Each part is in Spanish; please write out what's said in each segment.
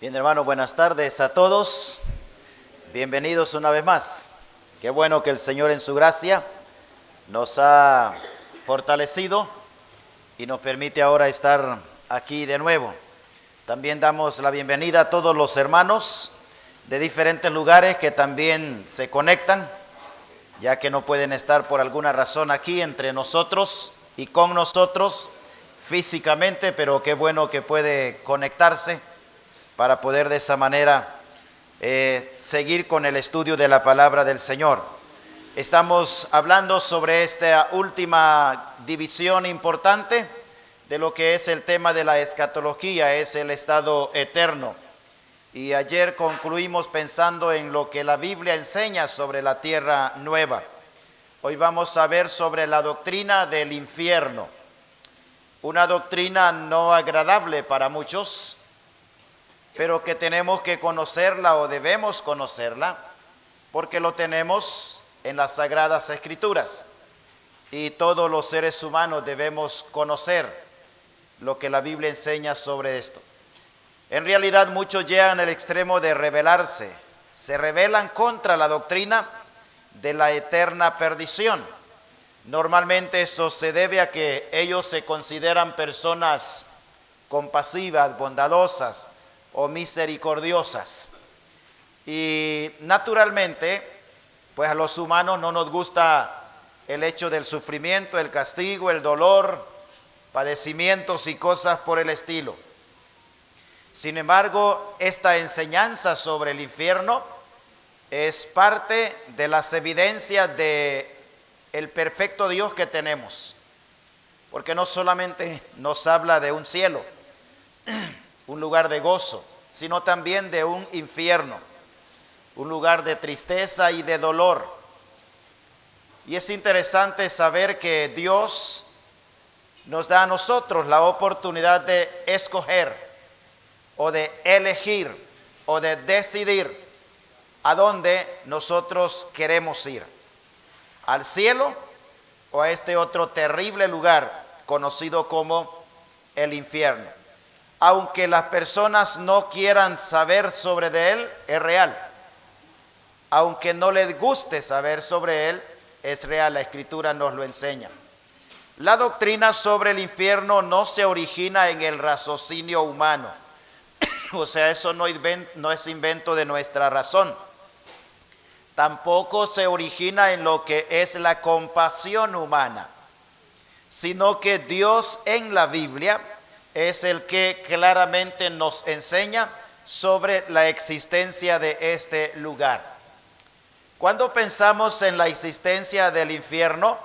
Bien, hermano, buenas tardes a todos. Bienvenidos una vez más. Qué bueno que el Señor en su gracia nos ha fortalecido y nos permite ahora estar aquí de nuevo. También damos la bienvenida a todos los hermanos de diferentes lugares que también se conectan, ya que no pueden estar por alguna razón aquí entre nosotros y con nosotros físicamente, pero qué bueno que puede conectarse para poder de esa manera seguir con el estudio de la palabra del Señor. Estamos hablando sobre esta última división importante de lo que es el tema de la escatología, es el estado eterno. Y ayer concluimos pensando en lo que la Biblia enseña sobre la tierra nueva. Hoy vamos a ver sobre la doctrina del infierno, una doctrina no agradable para muchos, pero que tenemos que conocerla o debemos conocerla porque lo tenemos en las Sagradas Escrituras y todos los seres humanos debemos conocer lo que la Biblia enseña sobre esto. En realidad muchos llegan al extremo de rebelarse, se rebelan contra la doctrina de la eterna perdición. Normalmente eso se debe a que ellos se consideran personas compasivas, bondadosas o misericordiosas. Y naturalmente, pues a los humanos no nos gusta el hecho del sufrimiento, el castigo, el dolor, padecimientos y cosas por el estilo. Sin embargo, esta enseñanza sobre el infierno es parte de las evidencias de el perfecto Dios que tenemos, porque no solamente nos habla de un cielo, un lugar de gozo, sino también de un infierno, un lugar de tristeza y de dolor. Y es interesante saber que Dios nos da a nosotros la oportunidad de escoger o de elegir o de decidir a dónde nosotros queremos ir, al cielo o a este otro terrible lugar conocido como el infierno. Aunque las personas no quieran saber sobre de él, es real. Aunque no les guste saber sobre él, es real, la Escritura nos lo enseña. La doctrina sobre el infierno no se origina en el raciocinio humano. O sea, eso no es invento de nuestra razón. Tampoco se origina en lo que es la compasión humana, sino que Dios en la Biblia es el que claramente nos enseña sobre la existencia de este lugar. Cuando pensamos en la existencia del infierno,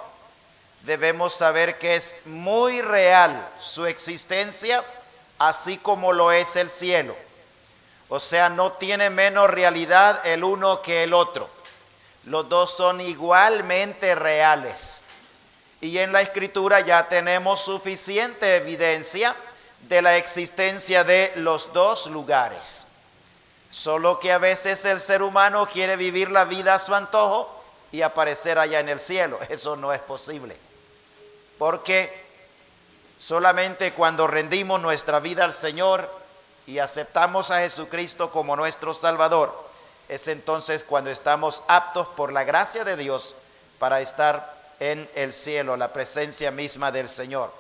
debemos saber que es muy real su existencia, así como lo es el cielo. O sea, no tiene menos realidad el uno que el otro. Los dos son igualmente reales. Y en la Escritura ya tenemos suficiente evidencia de la existencia de los dos lugares. Solo que a veces el ser humano quiere vivir la vida a su antojo y aparecer allá en el cielo. Eso no es posible. Porque solamente cuando rendimos nuestra vida al Señor y aceptamos a Jesucristo como nuestro Salvador, es entonces cuando estamos aptos por la gracia de Dios para estar en el cielo, la presencia misma del Señor.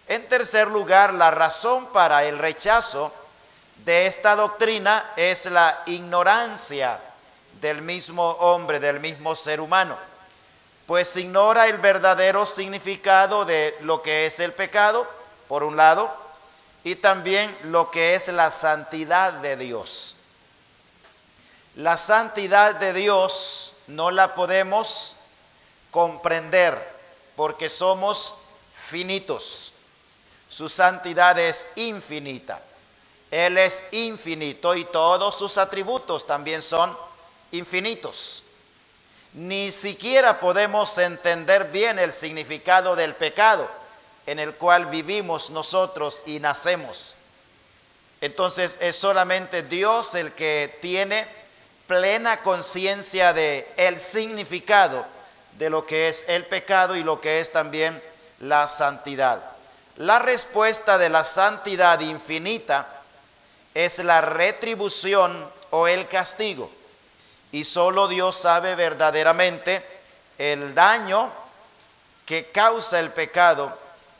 En tercer lugar, la razón para el rechazo de esta doctrina es la ignorancia del mismo hombre, del mismo ser humano, pues ignora el verdadero significado de lo que es el pecado, por un lado, y también lo que es la santidad de Dios. La santidad de Dios no la podemos comprender porque somos finitos. Su santidad es infinita. Él es infinito y todos sus atributos también son infinitos. Ni siquiera podemos entender bien el significado del pecado en el cual vivimos nosotros y nacemos. Entonces es solamente Dios el que tiene plena conciencia de el significado de lo que es el pecado y lo que es también la santidad. La respuesta de la santidad infinita es la retribución o el castigo. Y solo Dios sabe verdaderamente el daño que causa el pecado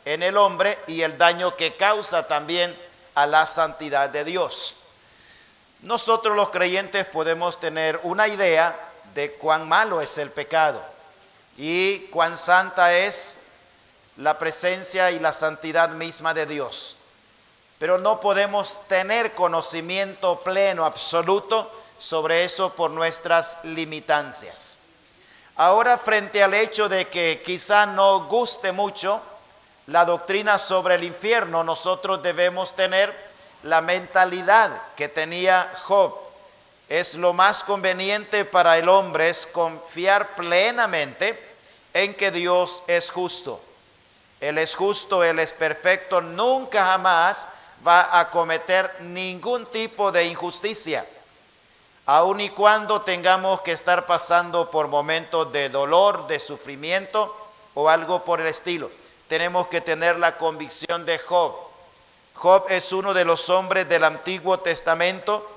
en el hombre y el daño que causa también a la santidad de Dios. Nosotros los creyentes podemos tener una idea de cuán malo es el pecado y cuán santa es la presencia y la santidad misma de Dios. Pero no podemos tener conocimiento pleno, absoluto, sobre eso por nuestras limitancias. Ahora, frente al hecho de que quizá no guste mucho la doctrina sobre el infierno, nosotros debemos tener la mentalidad que tenía Job. Es lo más conveniente para el hombre, es confiar plenamente en que Dios es justo. Él es justo, Él es perfecto, nunca jamás va a cometer ningún tipo de injusticia. Aun y cuando tengamos que estar pasando por momentos de dolor, de sufrimiento o algo por el estilo, tenemos que tener la convicción de Job. Job es uno de los hombres del Antiguo Testamento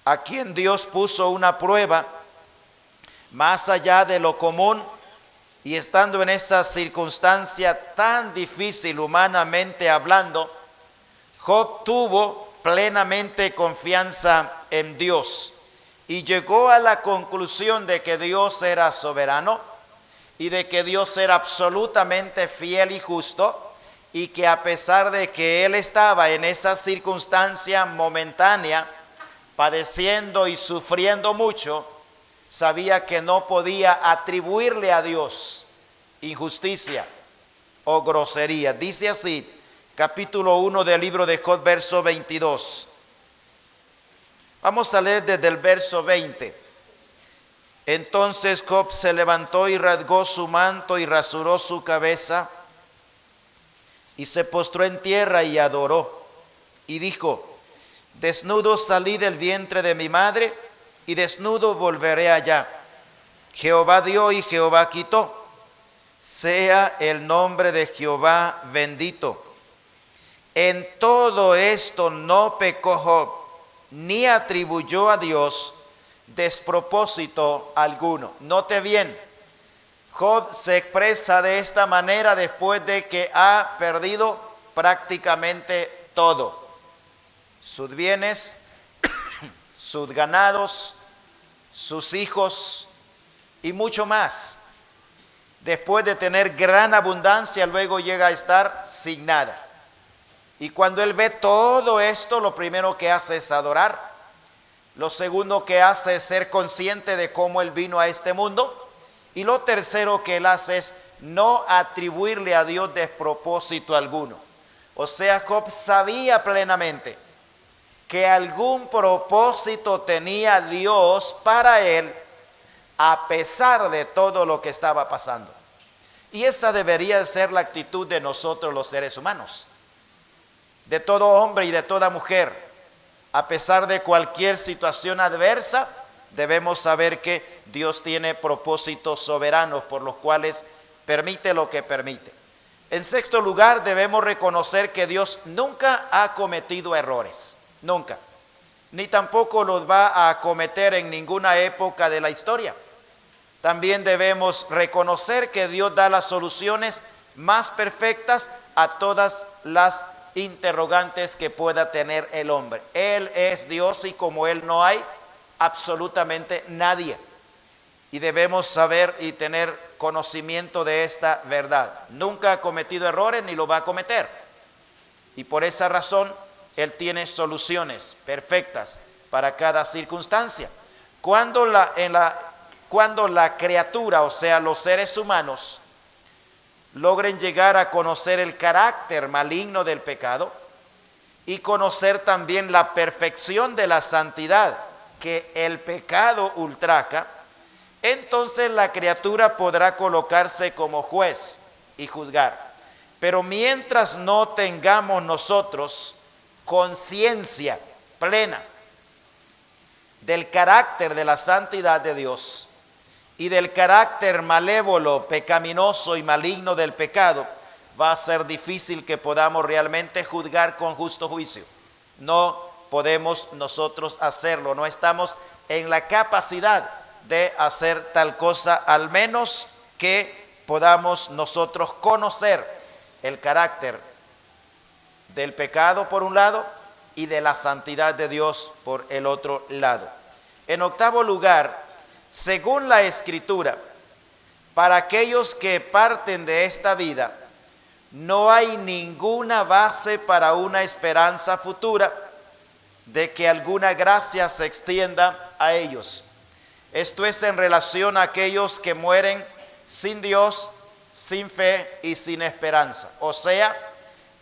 a quien Dios puso una prueba más allá de lo común, y estando en esa circunstancia tan difícil humanamente hablando, Job tuvo plenamente confianza en Dios y llegó a la conclusión de que Dios era soberano y de que Dios era absolutamente fiel y justo, y que a pesar de que él estaba en esa circunstancia momentánea, padeciendo y sufriendo mucho, sabía que no podía atribuirle a Dios injusticia o grosería. Dice así, capítulo 1 del libro de Job, verso 22. Vamos a leer desde el verso 20. Entonces Job se levantó y rasgó su manto y rasuró su cabeza y se postró en tierra y adoró. Y dijo, desnudo salí del vientre de mi madre y desnudo volveré allá. Jehová dio y Jehová quitó. Sea el nombre de Jehová bendito. En todo esto no pecó Job, ni atribuyó a Dios despropósito alguno. Note bien, Job se expresa de esta manera después de que ha perdido prácticamente todo. Sus bienes, sus ganados, sus hijos y mucho más. Después de tener gran abundancia, luego llega a estar sin nada. Y cuando él ve todo esto, lo primero que hace es adorar. Lo segundo que hace es ser consciente de cómo él vino a este mundo. Y lo tercero que él hace es no atribuirle a Dios despropósito alguno. O sea, Job sabía plenamente que algún propósito tenía Dios para él, a pesar de todo lo que estaba pasando. Y esa debería ser la actitud de nosotros los seres humanos, de todo hombre y de toda mujer. A pesar de cualquier situación adversa, debemos saber que Dios tiene propósitos soberanos por los cuales permite lo que permite. En sexto lugar, debemos reconocer que Dios nunca ha cometido errores, nunca, ni tampoco los va a cometer en ninguna época de la historia. También debemos reconocer que Dios da las soluciones más perfectas a todas las interrogantes que pueda tener el hombre. Él es Dios y como Él no hay absolutamente nadie. Y debemos saber y tener conocimiento de esta verdad. Nunca ha cometido errores ni lo va a cometer. Y por esa razón Él tiene soluciones perfectas para cada circunstancia. Cuando la criatura, o sea, los seres humanos, logren llegar a conocer el carácter maligno del pecado y conocer también la perfección de la santidad que el pecado ultraja, entonces la criatura podrá colocarse como juez y juzgar. Pero mientras no tengamos nosotros conciencia plena del carácter de la santidad de Dios y del carácter malévolo, pecaminoso y maligno del pecado, va a ser difícil que podamos realmente juzgar con justo juicio. No podemos nosotros hacerlo. No estamos en la capacidad de hacer tal cosa, al menos que podamos nosotros conocer el carácter del pecado por un lado y de la santidad de Dios por el otro lado. En octavo lugar, según la Escritura, para aquellos que parten de esta vida, no hay ninguna base para una esperanza futura de que alguna gracia se extienda a ellos. Esto es en relación a aquellos que mueren sin Dios, sin fe y sin esperanza. O sea,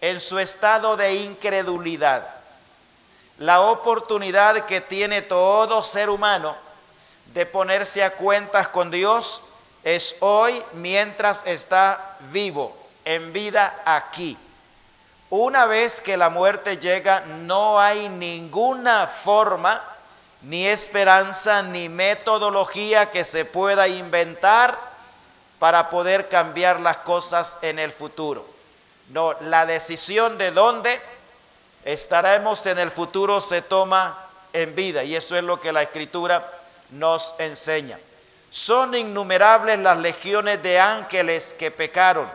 en su estado de incredulidad. La oportunidad que tiene todo ser humano de ponerse a cuentas con Dios es hoy mientras está vivo, en vida aquí. Una vez que la muerte llega, no hay ninguna forma, ni esperanza, ni metodología que se pueda inventar para poder cambiar las cosas en el futuro. No, la decisión de dónde estaremos en el futuro se toma en vida, y eso es lo que la Escritura nos enseña. Son innumerables las legiones de ángeles que pecaron.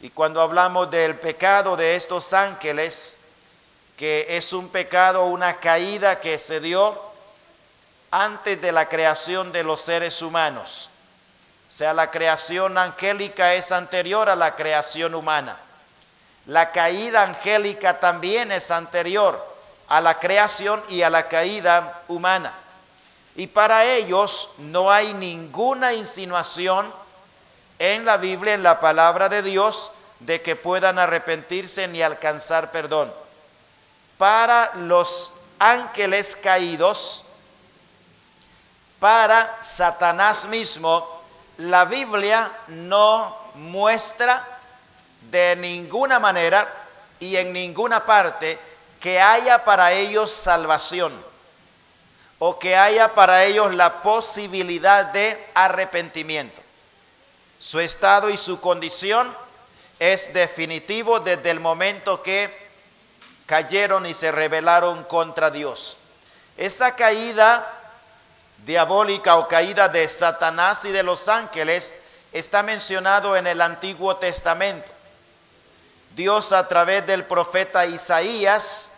Y cuando hablamos del pecado de estos ángeles, que es un pecado, una caída que se dio antes de la creación de los seres humanos. O sea, la creación angélica es anterior a la creación humana. La caída angélica también es anterior a la creación y a la caída humana. Y para ellos no hay ninguna insinuación en la Biblia, en la palabra de Dios, de que puedan arrepentirse ni alcanzar perdón. Para los ángeles caídos, para Satanás mismo, la Biblia no muestra de ninguna manera y en ninguna parte que haya para ellos salvación o que haya para ellos la posibilidad de arrepentimiento. Su estado y su condición es definitivo desde el momento que cayeron y se rebelaron contra Dios. Esa caída diabólica o caída de Satanás y de los ángeles está mencionado en el Antiguo Testamento. Dios, a través del profeta Isaías,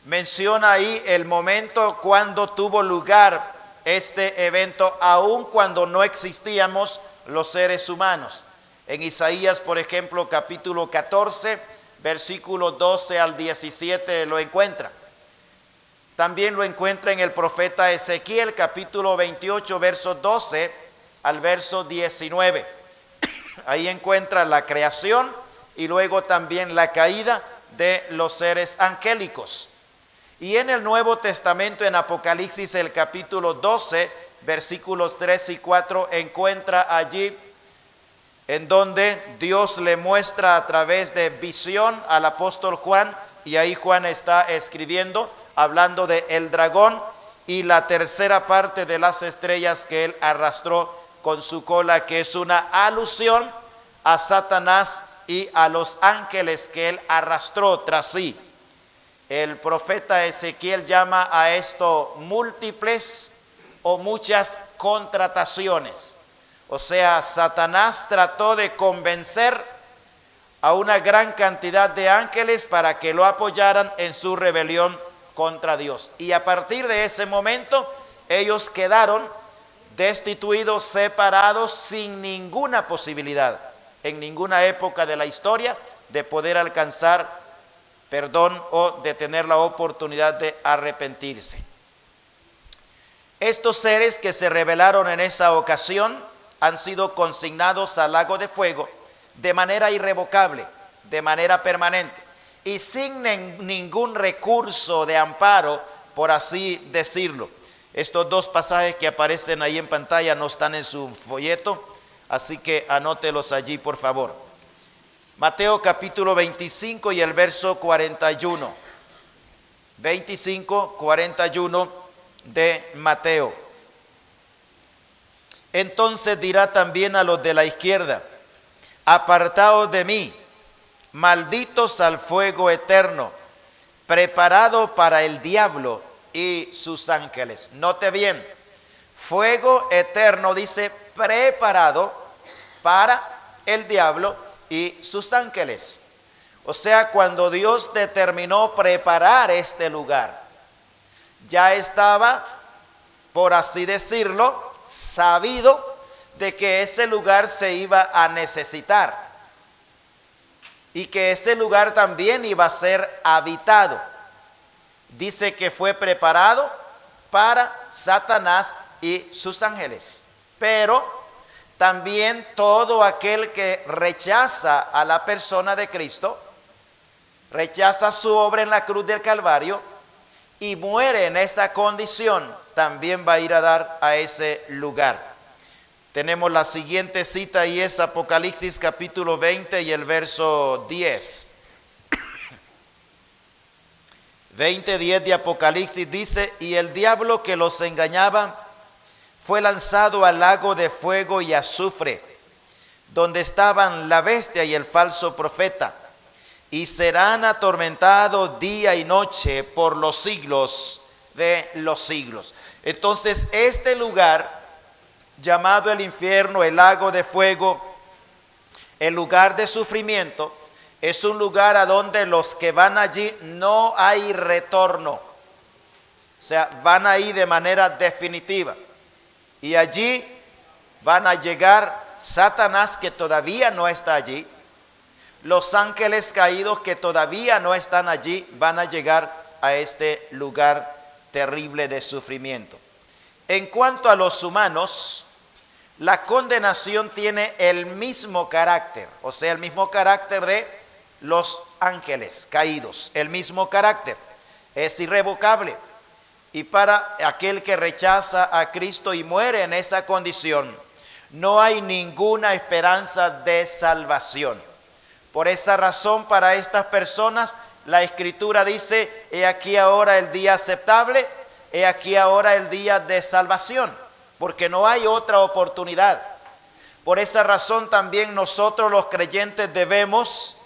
menciona ahí el momento cuando tuvo lugar este evento, aun cuando no existíamos los seres humanos. En Isaías, por ejemplo, capítulo 14, versículos 12 al 17 lo encuentra. También lo encuentra en el profeta Ezequiel, capítulo 28, versos 12 al verso 19. Ahí encuentra la creación y luego también la caída de los seres angélicos. Y en el Nuevo Testamento, en Apocalipsis, el capítulo 12, versículos 3 y 4, encuentra allí en donde Dios le muestra a través de visión al apóstol Juan, y ahí Juan está escribiendo, hablando de el dragón y la tercera parte de las estrellas que él arrastró con su cola, que es una alusión a Satanás y a los ángeles que él arrastró tras sí. El profeta Ezequiel llama a esto múltiples o muchas contrataciones. O sea, Satanás trató de convencer a una gran cantidad de ángeles para que lo apoyaran en su rebelión contra Dios. Y a partir de ese momento, ellos quedaron destituidos, separados, sin ninguna posibilidad, en ninguna época de la historia, de poder alcanzar perdón o de tener la oportunidad de arrepentirse. Estos seres que se rebelaron en esa ocasión han sido consignados al lago de fuego de manera irrevocable, de manera permanente y sin ningún recurso de amparo, por así decirlo. Estos dos pasajes que aparecen ahí en pantalla no están en su folleto, así que anótelos allí, por favor. Mateo capítulo 25 y el verso 41. 25, 41 de Mateo. Entonces dirá también a los de la izquierda: apartaos de mí, malditos al fuego eterno, preparado para el diablo y sus ángeles. Note bien, fuego eterno, dice, preparado para el diablo y sus ángeles. O sea, cuando Dios determinó preparar este lugar, ya estaba, por así decirlo, sabido de que ese lugar se iba a necesitar y que ese lugar también iba a ser habitado. Dice que fue preparado para Satanás y sus ángeles, pero también todo aquel que rechaza a la persona de Cristo, rechaza su obra en la cruz del Calvario y muere en esa condición, también va a ir a dar a ese lugar. Tenemos la siguiente cita y es Apocalipsis capítulo 20 y el verso 10. 20:10 de Apocalipsis dice: y el diablo que los engañaba fue lanzado al lago de fuego y azufre, donde estaban la bestia y el falso profeta, y serán atormentados día y noche por los siglos de los siglos. Entonces, este lugar llamado el infierno, el lago de fuego, el lugar de sufrimiento, es un lugar a donde los que van allí no hay retorno. O sea, van ahí de manera definitiva. Y allí van a llegar Satanás, que todavía no está allí. Los ángeles caídos, que todavía no están allí, van a llegar a este lugar terrible de sufrimiento. En cuanto a los humanos, la condenación tiene el mismo carácter, o sea, el mismo carácter de los ángeles caídos, el mismo carácter, es irrevocable. Y para aquel que rechaza a Cristo y muere en esa condición, no hay ninguna esperanza de salvación. Por esa razón, para estas personas, la Escritura dice: he aquí ahora el día aceptable, he aquí ahora el día de salvación, porque no hay otra oportunidad. Por esa razón también nosotros los creyentes debemos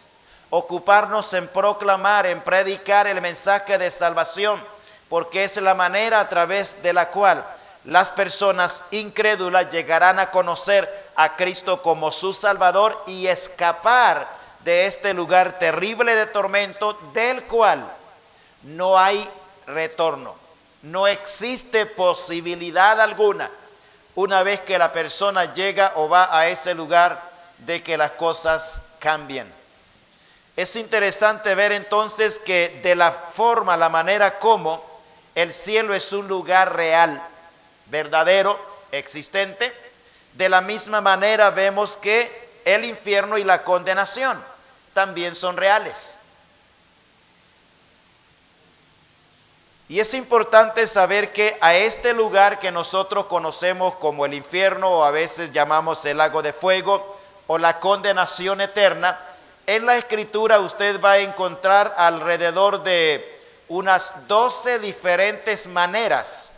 ocuparnos en proclamar, en predicar el mensaje de salvación, porque es la manera a través de la cual las personas incrédulas llegarán a conocer a Cristo como su Salvador y escapar de este lugar terrible de tormento del cual no hay retorno. No existe posibilidad alguna, una vez que la persona llega o va a ese lugar, de que las cosas cambien. Es interesante ver entonces que de la forma, la manera como el cielo es un lugar real, verdadero, existente, de la misma manera vemos que el infierno y la condenación también son reales. Y es importante saber que a este lugar que nosotros conocemos como el infierno, o a veces llamamos el lago de fuego, o la condenación eterna, en la Escritura usted va a encontrar alrededor de unas 12 diferentes maneras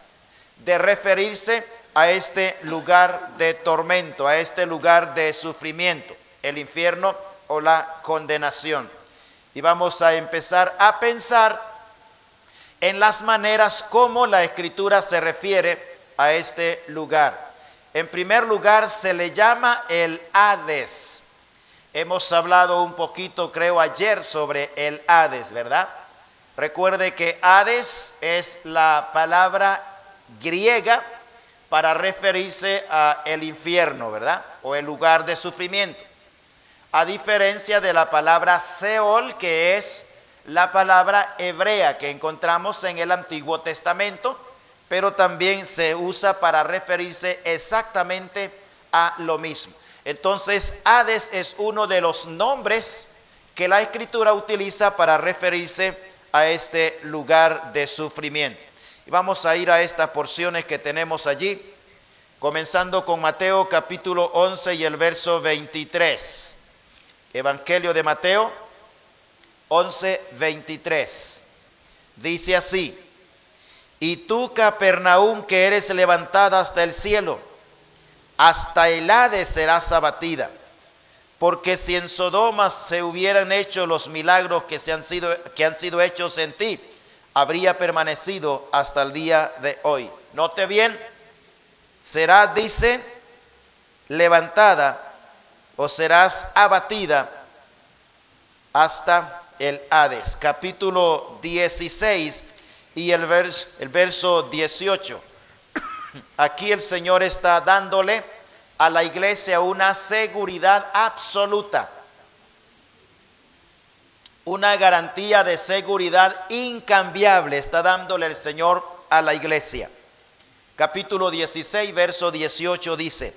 de referirse a este lugar de tormento, a este lugar de sufrimiento, el infierno o la condenación. Y vamos a empezar a pensar en las maneras como la Escritura se refiere a este lugar. En primer lugar, se le llama el Hades. Hemos hablado un poquito, creo, ayer sobre el Hades, ¿verdad? Recuerde que Hades es la palabra griega para referirse a el infierno, ¿verdad? O el lugar de sufrimiento. A diferencia de la palabra Seol, que es la palabra hebrea que encontramos en el Antiguo Testamento, pero también se usa para referirse exactamente a lo mismo. Entonces, Hades es uno de los nombres que la Escritura utiliza para referirse a este lugar de sufrimiento. Y vamos a ir a estas porciones que tenemos allí, comenzando con Mateo capítulo 11 y el verso 23. Evangelio de Mateo 11, 23. Dice así: y tú, Capernaum, que eres levantada hasta el cielo, hasta el Hades serás abatida. Porque si en Sodoma se hubieran hecho los milagros que han sido hechos en ti, habría permanecido hasta el día de hoy. Note bien, será, dice, levantada o serás abatida hasta el Hades. Capítulo 16 y el verso 18. Aquí el Señor está dándole a la iglesia una seguridad absoluta, una garantía de seguridad incambiable está dándole el Señor a la iglesia. Capítulo 16, verso 18 dice: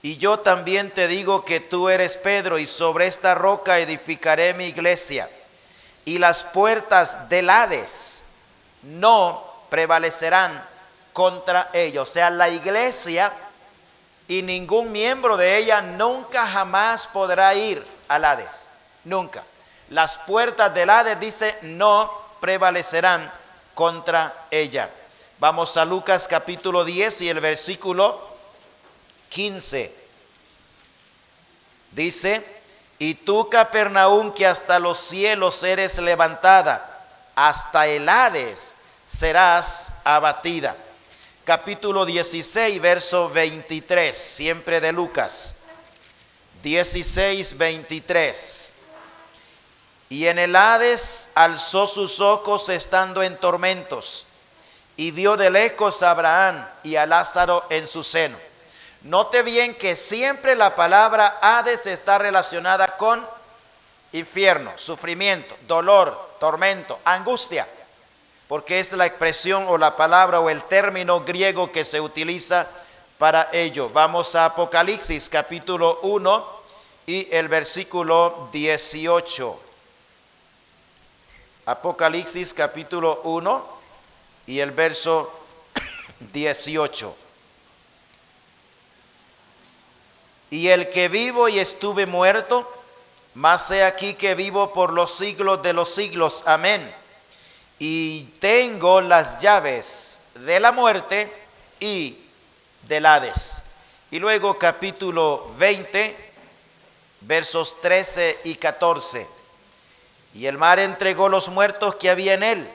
y yo también te digo que tú eres Pedro, y sobre esta roca edificaré mi iglesia, y las puertas del Hades no prevalecerán contra ellos. O sea, la iglesia y ningún miembro de ella nunca jamás podrá ir al Hades, nunca. Las puertas del Hades, dice, no prevalecerán contra ella. Vamos a Lucas capítulo 10 y el versículo 15. Dice: y tú, Capernaum, que hasta los cielos eres levantada, hasta el Hades serás abatida. Capítulo 16, verso 23, siempre de Lucas. 16, 23. Y en el Hades alzó sus ojos estando en tormentos, y vio de lejos a Abraham y a Lázaro en su seno. Note bien que siempre la palabra Hades está relacionada con infierno, sufrimiento, dolor, tormento, angustia, porque es la expresión o la palabra o el término griego que se utiliza para ello. Vamos a Apocalipsis capítulo 1 y el versículo 18. Apocalipsis capítulo 1 y el verso 18. Y el que vivo y estuve muerto, mas he aquí que vivo por los siglos de los siglos. Amén. Y tengo las llaves de la muerte y del Hades. Y luego capítulo 20, versos 13 y 14. Y el mar entregó los muertos que había en él,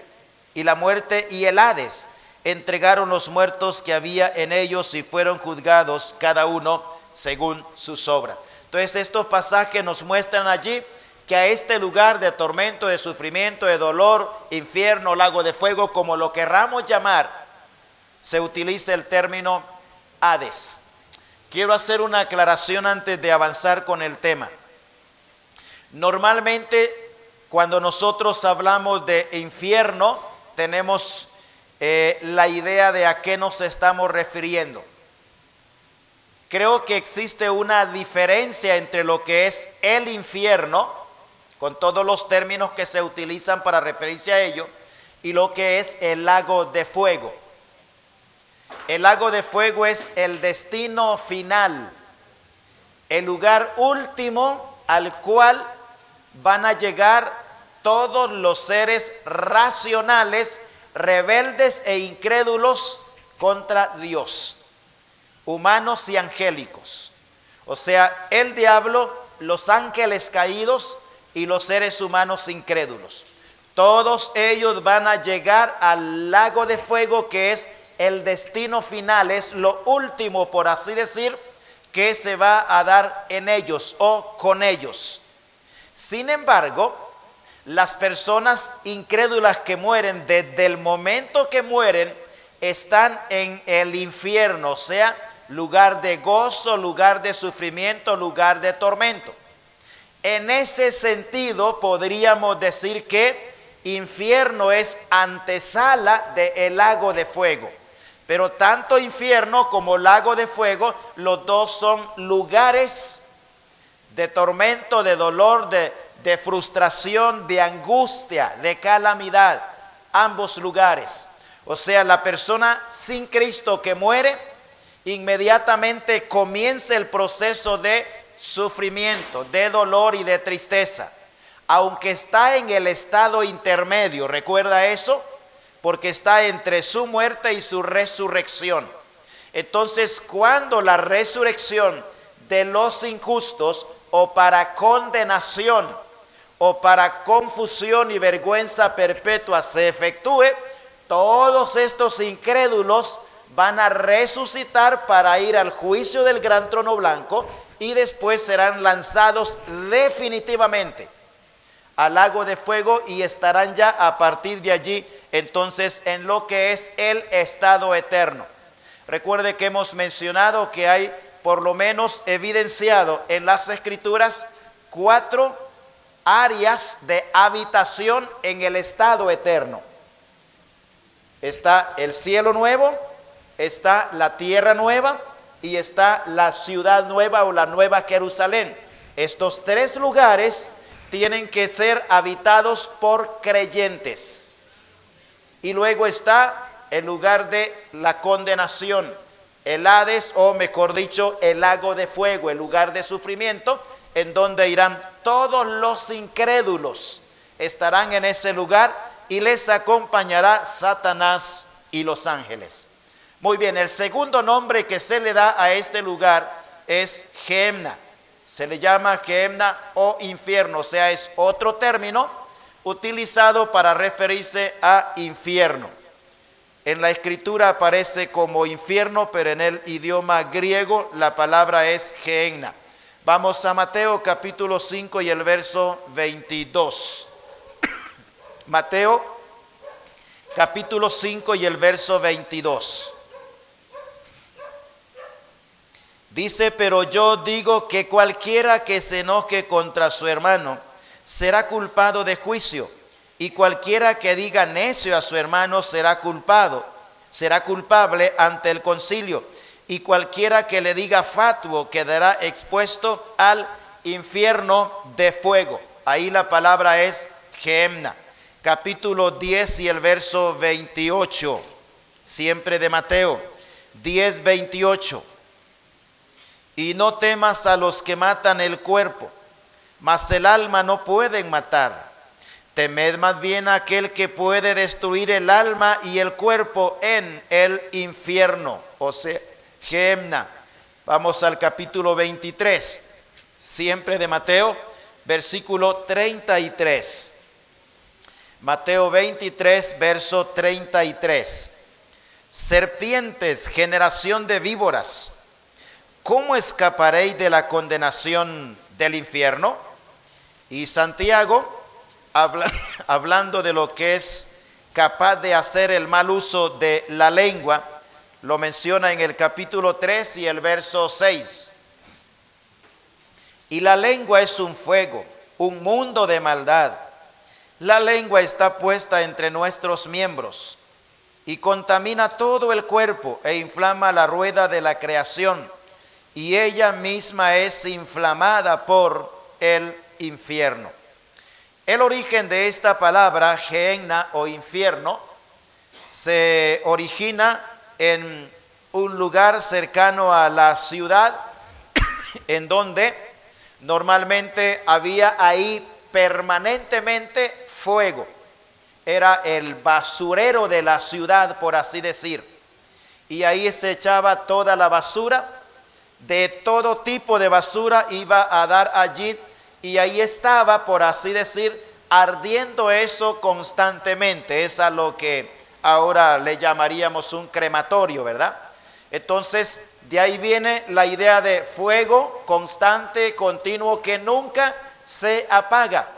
y la muerte y el Hades entregaron los muertos que había en ellos, y fueron juzgados cada uno según sus obras. Entonces estos pasajes nos muestran allí que a este lugar de tormento, de sufrimiento, de dolor, infierno, lago de fuego, como lo querramos llamar, se utiliza el término Hades. Quiero hacer una aclaración antes de avanzar con el tema. Normalmente cuando nosotros hablamos de infierno, tenemos la idea de a qué nos estamos refiriendo. Creo que existe una diferencia entre lo que es el infierno, con todos los términos que se utilizan para referirse a ello, y lo que es el lago de fuego. El lago de fuego es el destino final, el lugar último al cual van a llegar todos los seres racionales, rebeldes e incrédulos contra Dios, humanos y angélicos. O sea, el diablo, los ángeles caídos y los seres humanos incrédulos. Todos ellos van a llegar al lago de fuego, que es el destino final, es lo último, por así decir, que se va a dar en ellos o con ellos. Sin embargo, las personas incrédulas que mueren, desde el momento que mueren, están en el infierno, o sea, lugar de gozo, lugar de sufrimiento, lugar de tormento. En ese sentido, podríamos decir que infierno es antesala del lago de fuego. Pero tanto infierno como lago de fuego, los dos son lugares de tormento, de dolor, de frustración, de angustia, de calamidad. Ambos lugares. O sea, la persona sin Cristo que muere, inmediatamente comienza el proceso de sufrimiento, de dolor y de tristeza. Aunque está en el estado intermedio, ¿recuerda eso? Porque está entre su muerte y su resurrección. Entonces, cuando la resurrección de los injustos o para condenación o para confusión y vergüenza perpetua se efectúe, todos estos incrédulos van a resucitar para ir al juicio del gran trono blanco y después serán lanzados definitivamente al lago de fuego y estarán ya a partir de allí entonces en lo que es el estado eterno. Recuerde que hemos mencionado que hay por lo menos evidenciado en las Escrituras 4 áreas de habitación en el estado eterno. Está el cielo nuevo, está la tierra nueva y está la ciudad nueva o la nueva Jerusalén. Estos 3 lugares tienen que ser habitados por creyentes. Y luego está el lugar de la condenación, el Hades, o mejor dicho, el lago de fuego, el lugar de sufrimiento, en donde irán todos los incrédulos. Estarán en ese lugar y les acompañará Satanás y los ángeles. Muy bien, el segundo nombre que se le da a este lugar es Gehenna. Se le llama Gehenna o infierno, o sea, es otro término utilizado para referirse a infierno. En la escritura aparece como infierno, pero en el idioma griego la palabra es Gehenna. Vamos a Mateo capítulo 5 y el verso 22. Mateo capítulo 5 y el verso 22. Dice, pero yo digo que cualquiera que se enoje contra su hermano será culpado de juicio, y cualquiera que diga necio a su hermano será culpable ante el concilio, y cualquiera que le diga fatuo quedará expuesto al infierno de fuego. Ahí la palabra es Gehenna. Capítulo 10 y el verso 28, siempre de Mateo, 10:28. Y no temas a los que matan el cuerpo, mas el alma no pueden matar. Temed más bien a aquel que puede destruir el alma y el cuerpo en el infierno, o sea, Gehenna. Vamos al capítulo 23, siempre de Mateo, versículo 33. Mateo 23, verso 33. Serpientes, generación de víboras, ¿cómo escaparéis de la condenación del infierno? Y Santiago, hablando de lo que es capaz de hacer el mal uso de la lengua, lo menciona en el capítulo 3 y el verso 6. Y la lengua es un fuego, un mundo de maldad. La lengua está puesta entre nuestros miembros y contamina todo el cuerpo e inflama la rueda de la creación, y ella misma es inflamada por el infierno. El origen de esta palabra, Gehenna o infierno, se origina en un lugar cercano a la ciudad, en donde normalmente había ahí permanentemente fuego. Era el basurero de la ciudad, por así decir. Y ahí se echaba toda la basura, de todo tipo de basura iba a dar allí, y ahí estaba, por así decir, ardiendo eso constantemente. Es a lo que ahora le llamaríamos un crematorio, ¿verdad? Entonces, de ahí viene la idea de fuego constante, continuo, que nunca se apaga.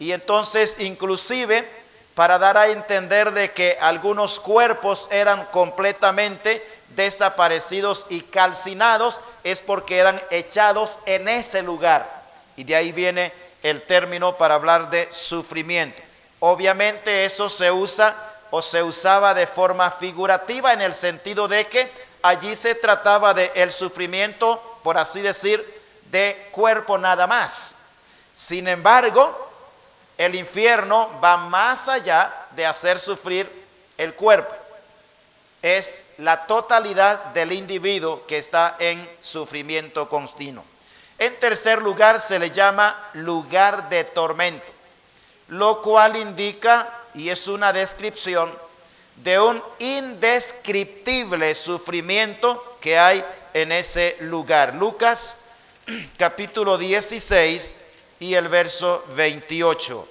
Y entonces, inclusive, para dar a entender de que algunos cuerpos eran completamente desaparecidos y calcinados, es porque eran echados en ese lugar. Y de ahí viene el término para hablar de sufrimiento. Obviamente eso se usa o se usaba de forma figurativa, en el sentido de que allí se trataba de el sufrimiento, por así decir, de cuerpo nada más. Sin embargo, el infierno va más allá de hacer sufrir el cuerpo. Es la totalidad del individuo que está en sufrimiento continuo. En tercer lugar, se le llama lugar de tormento, lo cual indica, y es una descripción, de un indescriptible sufrimiento que hay en ese lugar. Lucas capítulo 16 y el verso 28.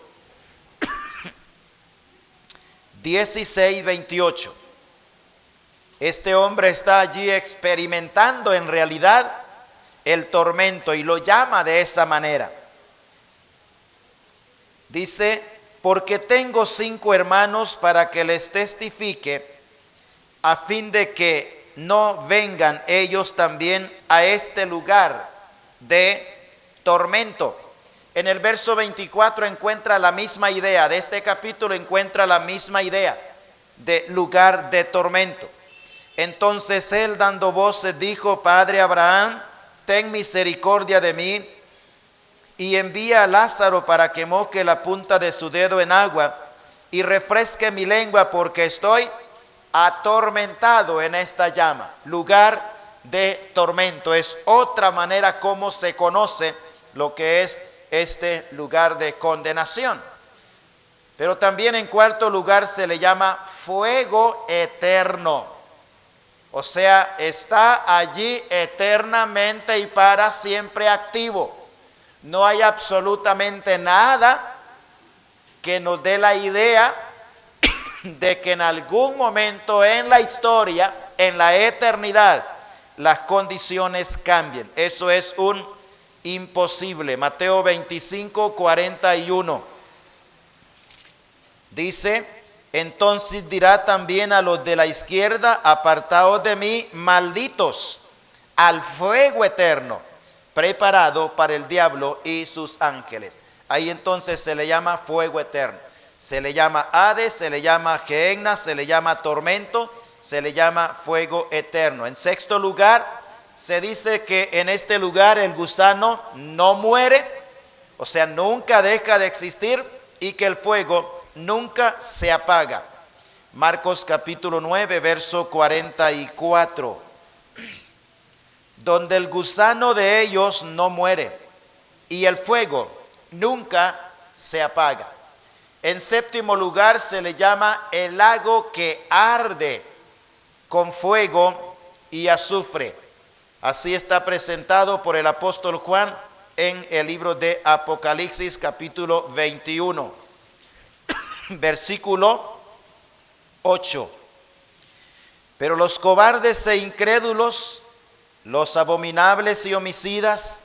16, 28. Este hombre está allí experimentando en realidad el tormento y lo llama de esa manera. Dice: porque tengo 5 hermanos para que les testifique, a fin de que no vengan ellos también a este lugar de tormento. En el verso 24 encuentra la misma idea, de este capítulo encuentra la misma idea de lugar de tormento. Entonces él, dando voces, dijo: Padre Abraham, ten misericordia de mí, y envía a Lázaro para que moje la punta de su dedo en agua y refresque mi lengua, porque estoy atormentado en esta llama. Lugar de tormento es otra manera como se conoce lo que es este lugar de condenación. Pero también en cuarto lugar se le llama fuego eterno. O sea, está allí eternamente y para siempre activo. No hay absolutamente nada que nos dé la idea de que en algún momento en la historia, en la eternidad, las condiciones cambien. Eso es un imposible. Mateo 25, 41. Dice: entonces dirá también a los de la izquierda: apartaos de mí, malditos, al fuego eterno, preparado para el diablo y sus ángeles. Ahí entonces se le llama fuego eterno. Se le llama Hades, se le llama Gehenna, se le llama tormento, se le llama fuego eterno. En sexto lugar, se dice que en este lugar el gusano no muere, o sea, nunca deja de existir, y que el fuego nunca se apaga. Marcos capítulo 9, verso 44. Donde el gusano de ellos no muere y el fuego nunca se apaga. En séptimo lugar se le llama el lago que arde con fuego y azufre. Así está presentado por el apóstol Juan en el libro de Apocalipsis capítulo 21, versículo 8. Pero los cobardes e incrédulos, los abominables y homicidas,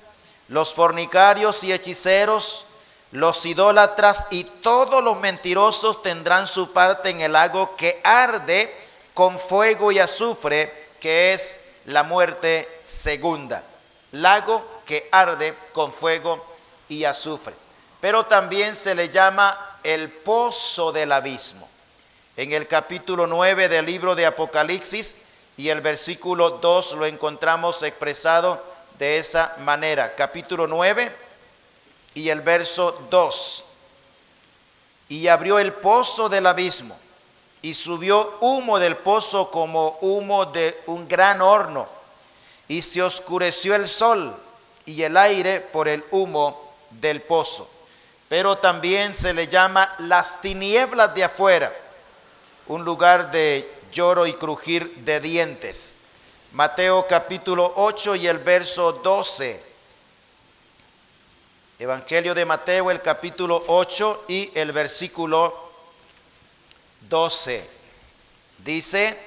los fornicarios y hechiceros, los idólatras y todos los mentirosos tendrán su parte en el lago que arde con fuego y azufre, que es la muerte segunda. Lago que arde con fuego y azufre. Pero también se le llama el pozo del abismo. En el capítulo 9 del libro de Apocalipsis y el versículo 2 lo encontramos expresado de esa manera. Capítulo 9 y el verso 2. Y abrió el pozo del abismo, y subió humo del pozo como humo de un gran horno, y se oscureció el sol y el aire por el humo del pozo. Pero también se le llama las tinieblas de afuera, un lugar de lloro y crujir de dientes. Mateo capítulo 8 y el verso 12. Evangelio de Mateo, el capítulo 8 y el versículo 12. Dice: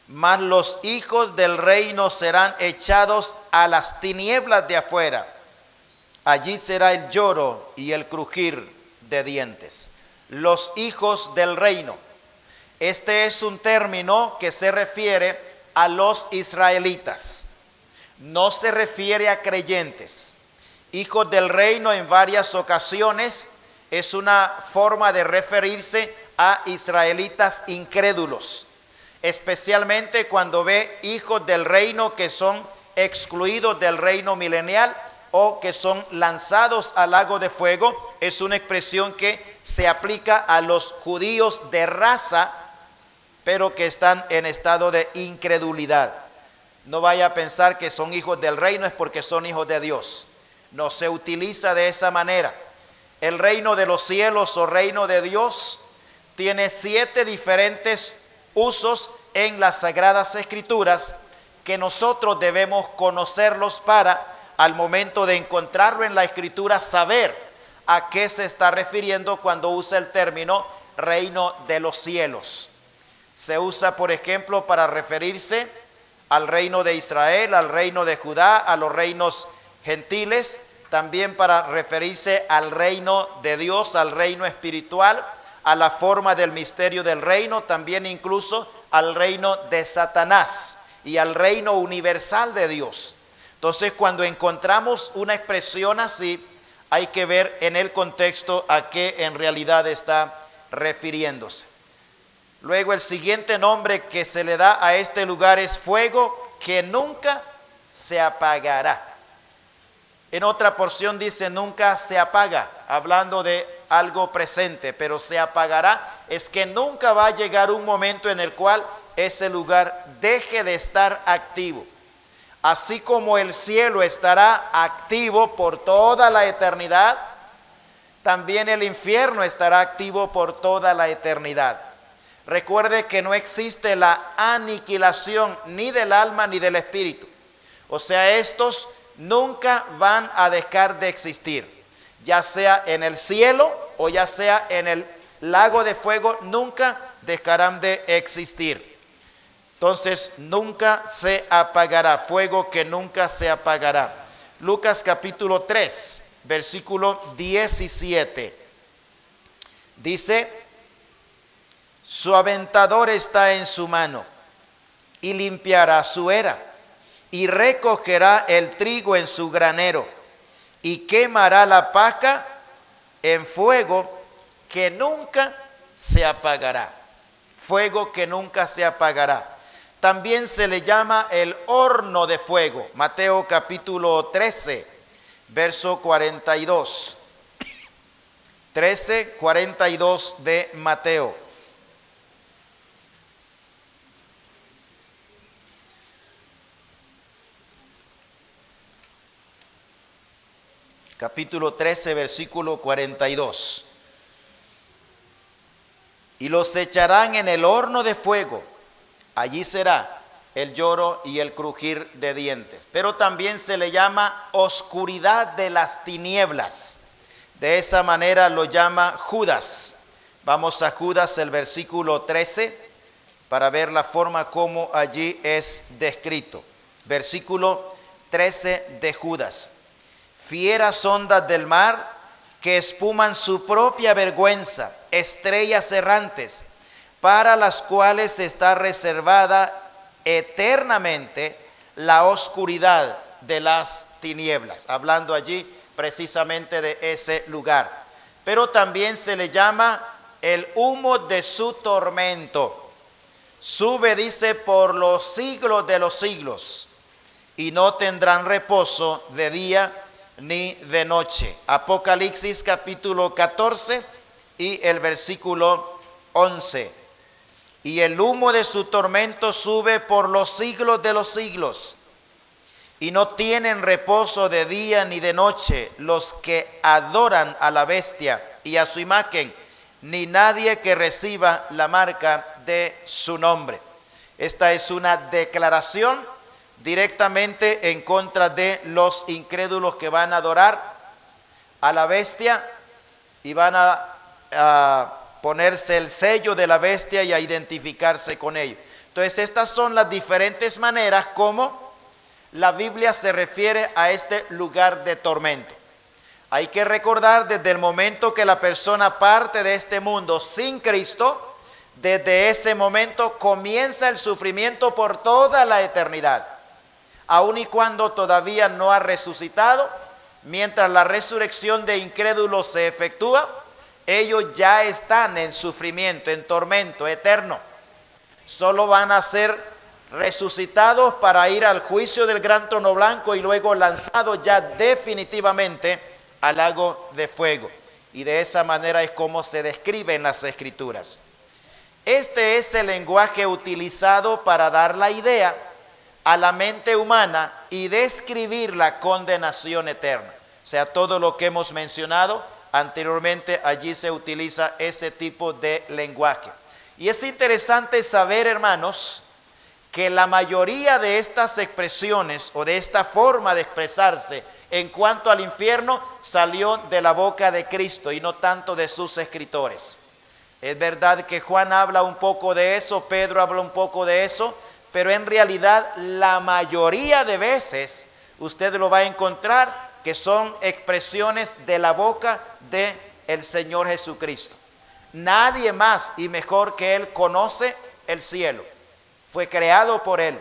mas los hijos del reino serán echados a las tinieblas de afuera. Allí será el lloro y el crujir de dientes. Los hijos del reino. Este es un término que se refiere a los israelitas. No se refiere a creyentes. Hijos del reino en varias ocasiones es una forma de referirse a israelitas incrédulos, especialmente cuando ve hijos del reino que son excluidos del reino milenial o que son lanzados al lago de fuego. Es una expresión que se aplica a los judíos de raza, pero que están en estado de incredulidad. No vaya a pensar que son hijos del reino es porque son hijos de Dios. No se utiliza de esa manera. El reino de los cielos o reino de Dios tiene 7 diferentes usos en las Sagradas Escrituras que nosotros debemos conocerlos para al momento de encontrarlo en la Escritura, saber a qué se está refiriendo cuando usa el término reino de los cielos. Se usa, por ejemplo, para referirse al reino de Israel, al reino de Judá, a los reinos gentiles, también para referirse al reino de Dios, al reino espiritual, a la forma del misterio del reino, también incluso al reino de Satanás y al reino universal de Dios. Entonces, cuando encontramos una expresión así, hay que ver en el contexto a qué en realidad está refiriéndose. Luego, el siguiente nombre que se le da a este lugar es fuego que nunca se apagará. En otra porción dice nunca se apaga, hablando de algo presente, pero se apagará es que nunca va a llegar un momento en el cual ese lugar deje de estar activo. Así como el cielo estará activo por toda la eternidad, también el infierno estará activo por toda la eternidad. Recuerde que no existe la aniquilación ni del alma ni del espíritu. O sea, estos nunca van a dejar de existir, ya sea en el cielo o ya sea en el lago de fuego, nunca dejarán de existir. Entonces, nunca se apagará, fuego que nunca se apagará. Lucas capítulo 3, versículo 17. Dice: su aventador está en su mano y limpiará su era y recogerá el trigo en su granero y quemará la paja en fuego que nunca se apagará. Fuego que nunca se apagará. También se le llama el horno de fuego. Mateo capítulo 13, verso 42. 13, 42 de Mateo. Capítulo 13, versículo 42. Y los echarán en el horno de fuego. Allí será el lloro y el crujir de dientes. Pero también se le llama oscuridad de las tinieblas. De esa manera lo llama Judas. Vamos a Judas, el versículo 13, para ver la forma como allí es descrito. Versículo 13 de Judas. Fieras ondas del mar que espuman su propia vergüenza, estrellas errantes, para las cuales está reservada eternamente la oscuridad de las tinieblas. Hablando allí precisamente de ese lugar. Pero también se le llama el humo de su tormento. Sube, dice, por los siglos de los siglos, y no tendrán reposo de día ni de noche. Apocalipsis capítulo 14 y el versículo 11. Y el humo de su tormento sube por los siglos de los siglos, y no tienen reposo de día ni de noche los que adoran a la bestia y a su imagen, ni nadie que reciba la marca de su nombre. Esta es una declaración directamente en contra de los incrédulos que van a adorar a la bestia y van a ponerse el sello de la bestia y a identificarse con ello. Entonces, estas son las diferentes maneras como la Biblia se refiere a este lugar de tormento. Hay que recordar, desde el momento que la persona parte de este mundo sin Cristo, desde ese momento comienza el sufrimiento por toda la eternidad. Aun y cuando todavía no ha resucitado, mientras la resurrección de incrédulos se efectúa, ellos ya están en sufrimiento, en tormento eterno. Solo van a ser resucitados para ir al juicio del gran trono blanco y luego lanzados ya definitivamente al lago de fuego. Y de esa manera es como se describe en las Escrituras. Este es el lenguaje utilizado para dar la idea a la mente humana y describir la condenación eterna. O sea, todo lo que hemos mencionado anteriormente, allí se utiliza ese tipo de lenguaje. Y es interesante saber, hermanos, que la mayoría de estas expresiones o de esta forma de expresarse en cuanto al infierno salió de la boca de Cristo y no tanto de sus escritores. Es verdad que Juan habla un poco de eso, Pedro habla un poco de eso, pero en realidad la mayoría de veces usted lo va a encontrar que son expresiones de la boca de el Señor Jesucristo. Nadie más y mejor que Él conoce el cielo. Fue creado por Él.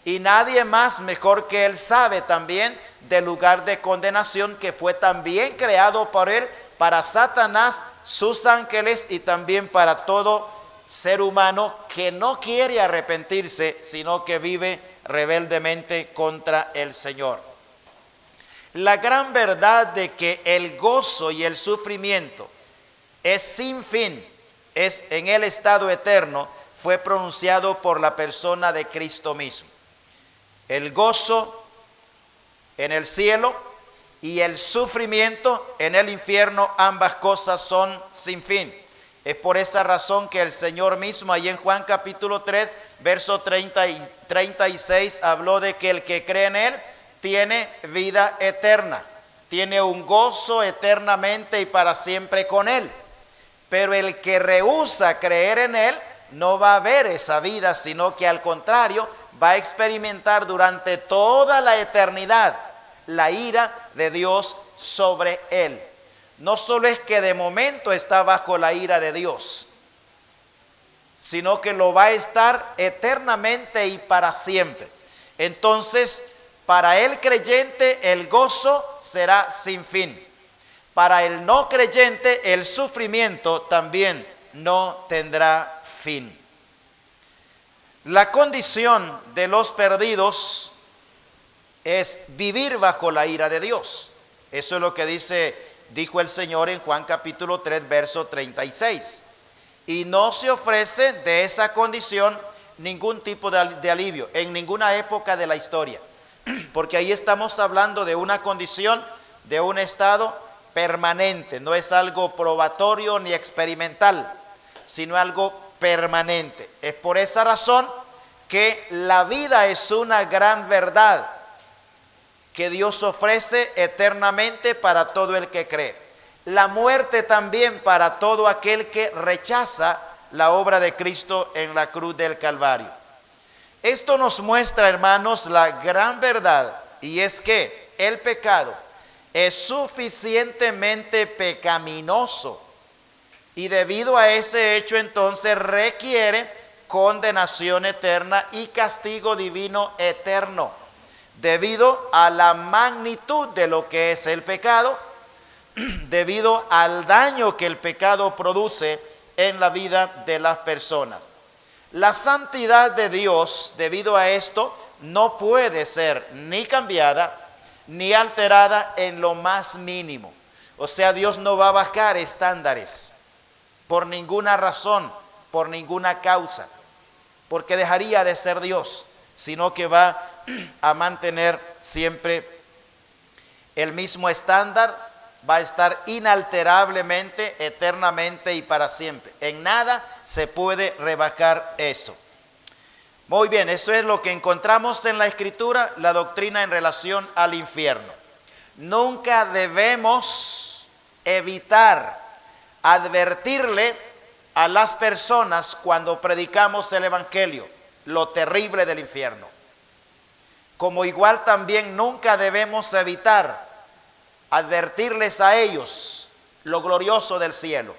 Y nadie más mejor que Él sabe también del lugar de condenación que fue también creado por Él para Satanás, sus ángeles y también para todo ser humano que no quiere arrepentirse, sino que vive rebeldemente contra el Señor. La gran verdad de que el gozo y el sufrimiento es sin fin, es en el estado eterno, fue pronunciado por la persona de Cristo mismo. El gozo en el cielo y el sufrimiento en el infierno, ambas cosas son sin fin. Es por esa razón que el Señor mismo, ahí en Juan capítulo 3, verso 30 y 36, habló de que el que cree en Él tiene vida eterna, tiene un gozo eternamente y para siempre con Él. Pero el que rehúsa creer en Él no va a ver esa vida, sino que al contrario va a experimentar durante toda la eternidad la ira de Dios sobre él. No solo es que de momento está bajo la ira de Dios, sino que lo va a estar eternamente y para siempre. Entonces, para el creyente el gozo será sin fin. Para el no creyente el sufrimiento también no tendrá fin. La condición de los perdidos es vivir bajo la ira de Dios. Eso es lo que dijo el Señor en Juan capítulo 3, verso 36. Y no se ofrece de esa condición ningún tipo de alivio en ninguna época de la historia. Porque ahí estamos hablando de una condición, de un estado permanente. No es algo probatorio ni experimental, sino algo permanente. Es por esa razón que la vida es una gran verdad que Dios ofrece eternamente para todo el que cree. La muerte también para todo aquel que rechaza la obra de Cristo en la cruz del Calvario. Esto nos muestra, hermanos, la gran verdad, y es que el pecado es suficientemente pecaminoso y debido a ese hecho entonces requiere condenación eterna y castigo divino eterno, debido a la magnitud de lo que es el pecado, debido al daño que el pecado produce en la vida de las personas. La santidad de Dios, debido a esto, no puede ser ni cambiada ni alterada en lo más mínimo. O sea, Dios no va a bajar estándares por ninguna razón, por ninguna causa, porque dejaría de ser Dios, sino que va a mantener siempre el mismo estándar, va a estar inalterablemente, eternamente y para siempre. En nada se puede rebajar eso. Muy bien, eso es lo que encontramos en la Escritura, la doctrina en relación al infierno. Nunca debemos evitar advertirle a las personas cuando predicamos el Evangelio lo terrible del infierno. Como igual también nunca debemos evitar advertirles a ellos lo glorioso del cielo.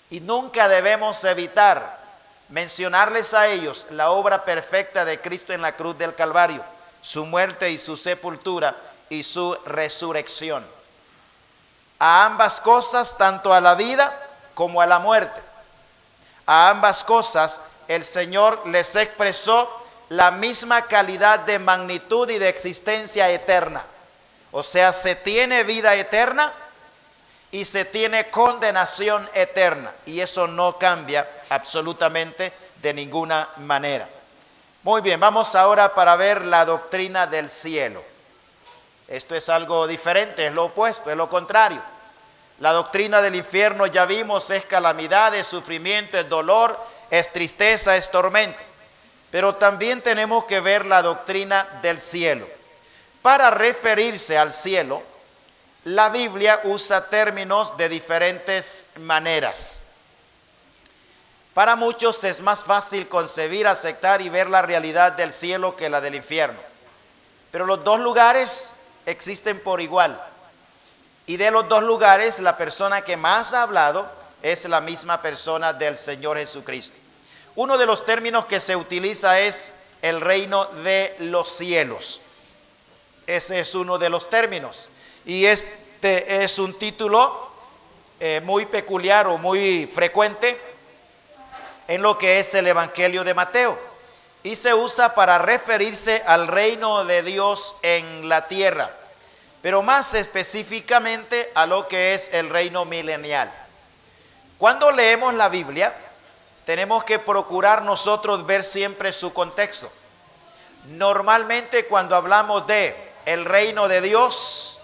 Y nunca debemos evitar mencionarles a ellos la obra perfecta de Cristo en la cruz del Calvario, su muerte y su sepultura y su resurrección. A ambas cosas, tanto a la vida como a la muerte, a ambas cosas el Señor les expresó la misma calidad de magnitud y de existencia eterna. O sea, se tiene vida eterna y se tiene condenación eterna. Y eso no cambia absolutamente de ninguna manera. Muy bien, vamos ahora para ver la doctrina del cielo. Esto es algo diferente, es lo opuesto, es lo contrario. La doctrina del infierno, ya vimos, es calamidad, es sufrimiento, es dolor, es tristeza, es tormento. pero también tenemos que ver la doctrina del cielo. Para referirse al cielo, la Biblia usa términos de diferentes maneras. Para muchos es más fácil concebir, aceptar y ver la realidad del cielo que la del infierno. Pero los dos lugares existen por igual. Y de los dos lugares, la persona que más ha hablado es la misma persona del Señor Jesucristo. Uno de los términos que se utiliza es el reino de los cielos. Ese es uno de los términos. Y este es un título muy peculiar o muy frecuente en lo que es el Evangelio de Mateo. Y se usa para referirse al reino de Dios en la tierra, pero más específicamente a lo que es el reino milenial. Cuando leemos la Biblia, tenemos que procurar nosotros ver siempre su contexto. Normalmente cuando hablamos de el reino de Dios,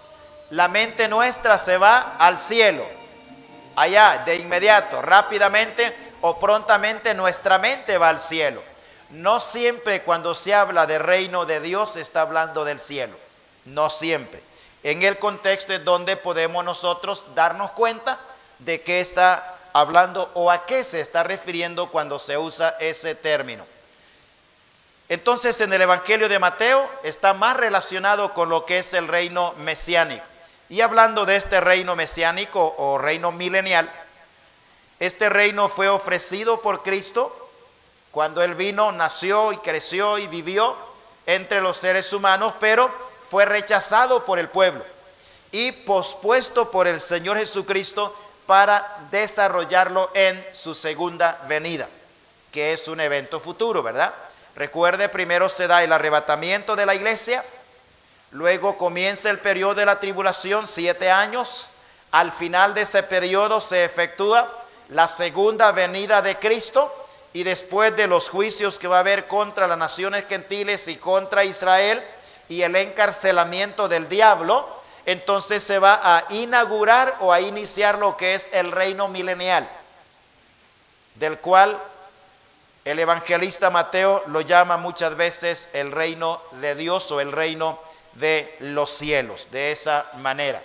la mente nuestra se va al cielo, allá de inmediato, rápidamente o prontamente nuestra mente va al cielo. No siempre cuando se habla de reino de Dios se está hablando del cielo, no siempre. En el contexto es donde podemos nosotros darnos cuenta de qué está hablando o a qué se está refiriendo cuando se usa ese término. Entonces en el Evangelio de Mateo está más relacionado con lo que es el reino mesiánico. Y hablando de este reino mesiánico o reino milenial, este reino fue ofrecido por Cristo cuando Él vino, nació y creció y vivió entre los seres humanos, pero fue rechazado por el pueblo y pospuesto por el Señor Jesucristo para desarrollarlo en su segunda venida, que es un evento futuro, ¿verdad? Recuerde, primero se da el arrebatamiento de la iglesia, luego comienza el periodo de la tribulación, 7 años. Al final de ese periodo se efectúa la segunda venida de Cristo, y después de los juicios que va a haber contra las naciones gentiles y contra Israel y el encarcelamiento del diablo, entonces se va a inaugurar o a iniciar lo que es el reino milenial, del cual el evangelista Mateo lo llama muchas veces el reino de Dios o el reino de los cielos, de esa manera.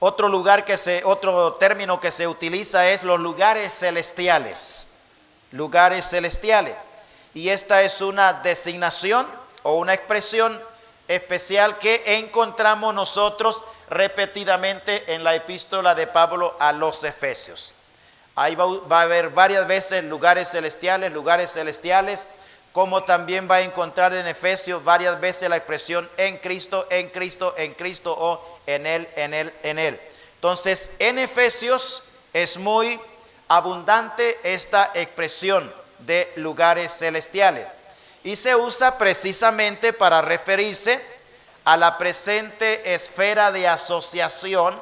Otro término que se utiliza es los lugares celestiales. Lugares celestiales. Y esta es una designación o una expresión especial que encontramos nosotros repetidamente en la epístola de Pablo a los Efesios. Ahí va a haber varias veces lugares celestiales, como también va a encontrar en Efesios varias veces la expresión en Cristo, o en Él. Entonces, en Efesios es muy abundante esta expresión de lugares celestiales y se usa precisamente para referirse a la presente esfera de asociación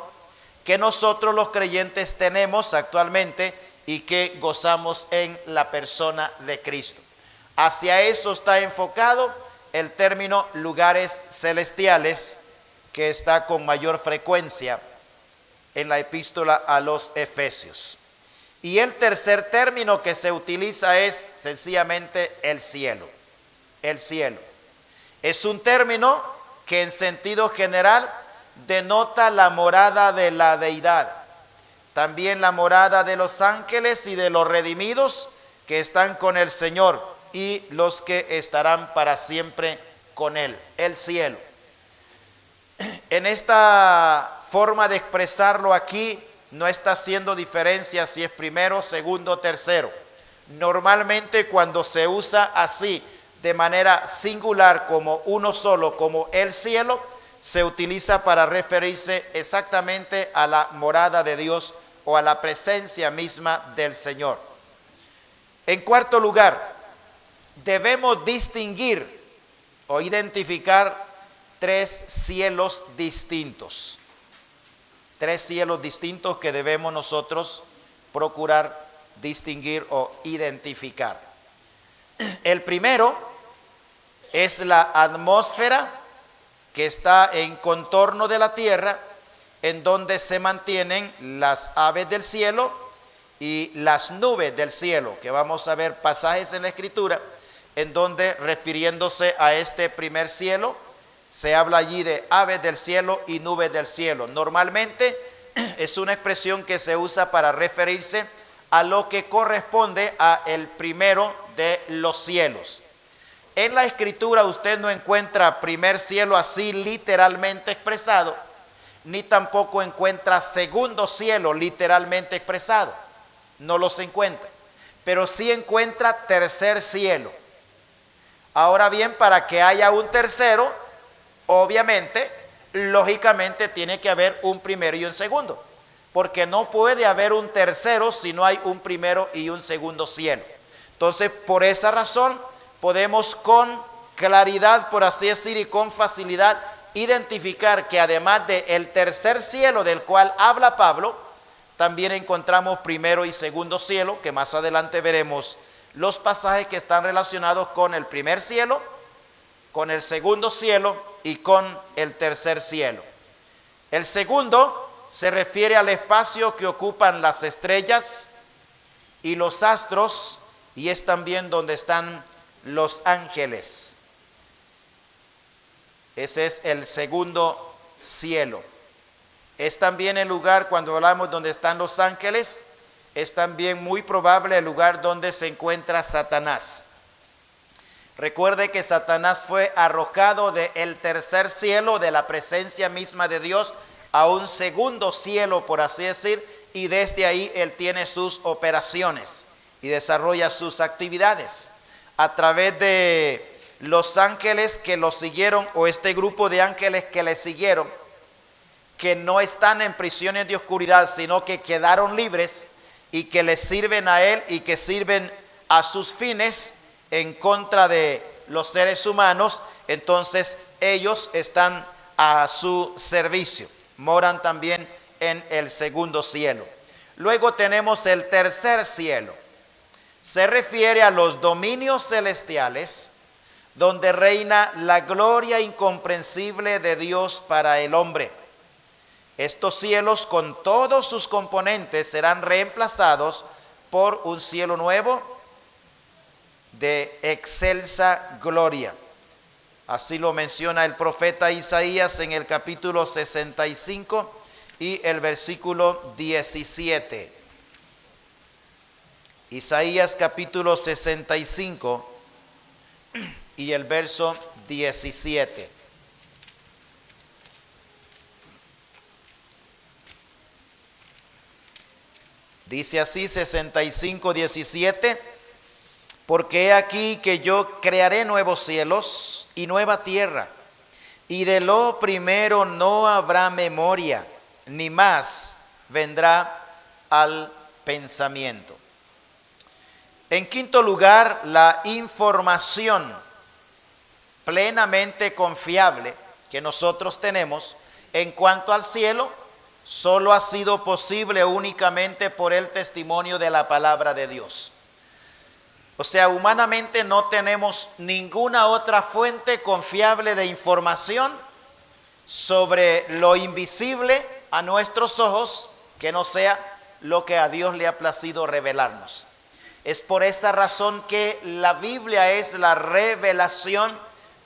que nosotros los creyentes tenemos actualmente y que gozamos en la persona de Cristo. Hacia eso está enfocado el término lugares celestiales, que está con mayor frecuencia en la epístola a los Efesios. Y el tercer término que se utiliza es sencillamente el cielo. El cielo es un término que en sentido general denota la morada de la deidad, también la morada de los ángeles y de los redimidos que están con el Señor y los que estarán para siempre con Él, el cielo. En esta forma de expresarlo aquí no está haciendo diferencia si es primero, segundo, tercero. Normalmente cuando se usa así de manera singular como uno solo, como el cielo, se utiliza para referirse exactamente a la morada de Dios o a la presencia misma del Señor. En cuarto lugar, debemos distinguir o identificar tres cielos distintos. Tres cielos distintos que debemos nosotros procurar distinguir o identificar. El primero es la atmósfera que está en contorno de la tierra, en donde se mantienen las aves del cielo y las nubes del cielo, que vamos a ver pasajes en la Escritura en donde, refiriéndose a este primer cielo, se habla allí de aves del cielo y nubes del cielo. Normalmente es una expresión que se usa para referirse a lo que corresponde a el primero de los cielos. En la Escritura usted no encuentra primer cielo así literalmente expresado, ni tampoco encuentra segundo cielo literalmente expresado. No los encuentra, pero sí encuentra tercer cielo. Ahora bien, para que haya un tercero, obviamente, lógicamente tiene que haber un primero y un segundo, porque no puede haber un tercero si no hay un primero y un segundo cielo. Entonces, por esa razón, podemos con claridad, por así decir, y con facilidad, identificar que además del tercer cielo del cual habla Pablo, también encontramos primero y segundo cielo, que más adelante veremos los pasajes que están relacionados con el primer cielo, con el segundo cielo y con el tercer cielo. El segundo se refiere al espacio que ocupan las estrellas y los astros, y es también donde están los ángeles. Ese es el segundo cielo. Es también el lugar, cuando hablamos donde están los ángeles, es también muy probable el lugar donde se encuentra Satanás. Recuerde que Satanás fue arrojado del tercer cielo, de la presencia misma de Dios, a un segundo cielo, por así decir, y desde ahí él tiene sus operaciones y desarrolla sus actividades. A través de los ángeles que lo siguieron, o este grupo de ángeles que le siguieron, que no están en prisiones de oscuridad, sino que quedaron libres y que le sirven a él y que sirven a sus fines en contra de los seres humanos. Entonces ellos están a su servicio, moran también en el segundo cielo. Luego tenemos el tercer cielo. Se refiere a los dominios celestiales, donde reina la gloria incomprensible de Dios para el hombre. Estos cielos, con todos sus componentes, serán reemplazados por un cielo nuevo de excelsa gloria. Así lo menciona el profeta Isaías en el capítulo 65 y el versículo 17. Isaías capítulo 65 y el verso 17. Dice así, 65, 17, porque he aquí que yo crearé nuevos cielos y nueva tierra, y de lo primero no habrá memoria, ni más vendrá al pensamiento. En quinto lugar, la información plenamente confiable que nosotros tenemos en cuanto al cielo solo ha sido posible únicamente por el testimonio de la palabra de Dios. O sea, humanamente no tenemos ninguna otra fuente confiable de información sobre lo invisible a nuestros ojos que no sea lo que a Dios le ha placido revelarnos. Es por esa razón que la Biblia es la revelación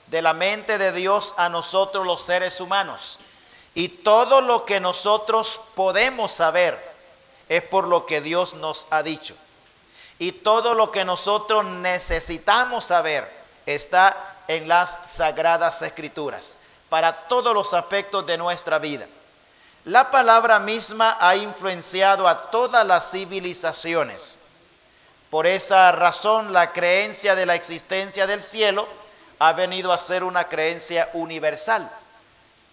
de la mente de Dios a nosotros los seres humanos. Y todo lo que nosotros podemos saber es por lo que Dios nos ha dicho. Y todo lo que nosotros necesitamos saber está en las Sagradas Escrituras, para todos los aspectos de nuestra vida. La palabra misma ha influenciado a todas las civilizaciones. Por esa razón, la creencia de la existencia del cielo ha venido a ser una creencia universal.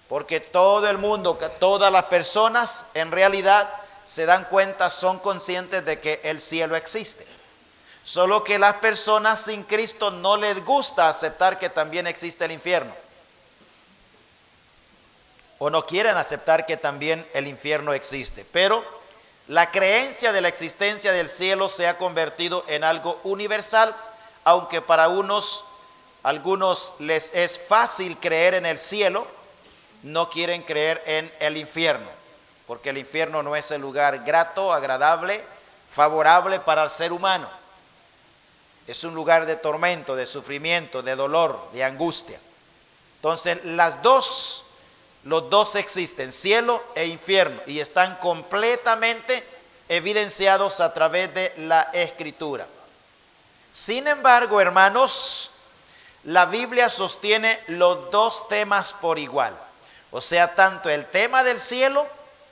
Porque todo el mundo, todas las personas en realidad se dan cuenta, son conscientes de que el cielo existe. Solo que las personas sin Cristo no les gusta aceptar que también existe el infierno. O no quieren aceptar que también el infierno existe. Pero la creencia de la existencia del cielo se ha convertido en algo universal, aunque para algunos les es fácil creer en el cielo, no quieren creer en el infierno, porque el infierno no es el lugar grato, agradable favorable para el ser humano. Es un lugar de tormento, de sufrimiento, de dolor, de angustia. Entonces los dos existen, cielo e infierno, y están completamente evidenciados a través de la Escritura. Sin embargo, hermanos, la Biblia sostiene los dos temas por igual. O sea, tanto el tema del cielo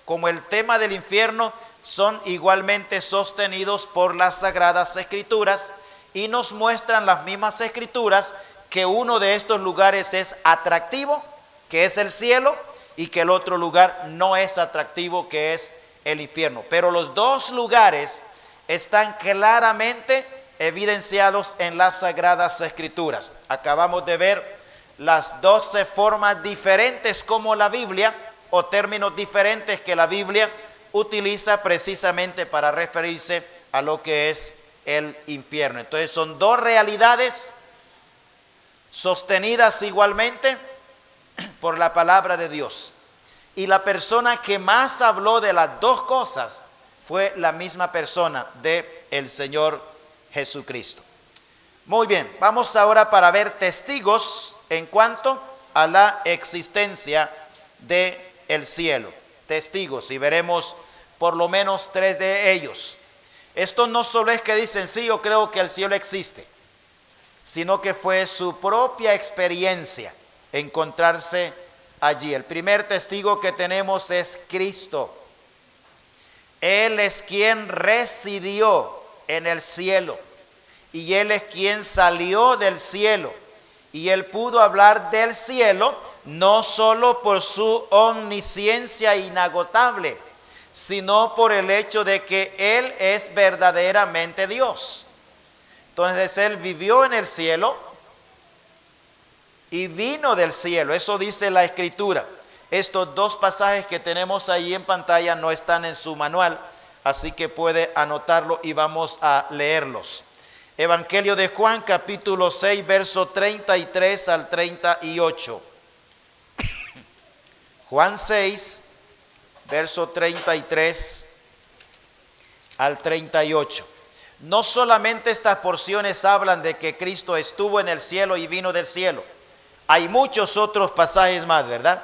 como el tema del infierno son igualmente sostenidos por las Sagradas Escrituras, y nos muestran las mismas Escrituras que uno de estos lugares es atractivo, que es el cielo, y que el otro lugar no es atractivo, que es el infierno. Pero los dos lugares están claramente evidenciados en las Sagradas Escrituras. Acabamos de ver las 12 formas diferentes como la Biblia, o términos diferentes que la Biblia utiliza precisamente para referirse a lo que es el infierno. Entonces son dos realidades sostenidas igualmente por la palabra de Dios. Y la persona que más habló de las dos cosas fue la misma persona de el Señor Jesucristo. Muy bien, vamos ahora para ver testigos en cuanto a la existencia de el cielo. Testigos, y veremos por lo menos 3 de ellos. Esto no solo es que dicen, sí, yo creo que el cielo existe, sino que fue su propia experiencia encontrarse allí. El primer testigo que tenemos es Cristo. Él es quien residió en el cielo, y Él es quien salió del cielo, y Él pudo hablar del cielo no solo por su omnisciencia inagotable, sino por el hecho de que Él es verdaderamente Dios. Entonces Él vivió en el cielo y vino del cielo. Eso dice la Escritura. Estos dos pasajes que tenemos ahí en pantalla no están en su manual, así que puede anotarlo y vamos a leerlos. Evangelio de Juan, capítulo 6, verso 33 al 38. Juan 6, verso 33 al 38. No solamente estas porciones hablan de que Cristo estuvo en el cielo y vino del cielo. Hay muchos otros pasajes más, ¿verdad?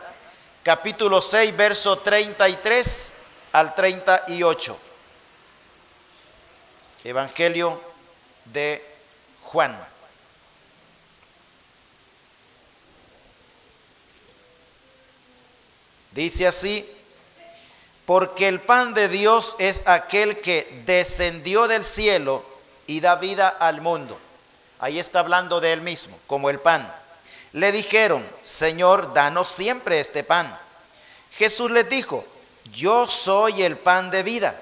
Capítulo 6, verso 33 al 38. Evangelio de Juan. Dice así: porque el pan de Dios es aquel que descendió del cielo y da vida al mundo. Ahí está hablando de él mismo, como el pan. Le dijeron: Señor, danos siempre este pan. Jesús les dijo: yo soy el pan de vida.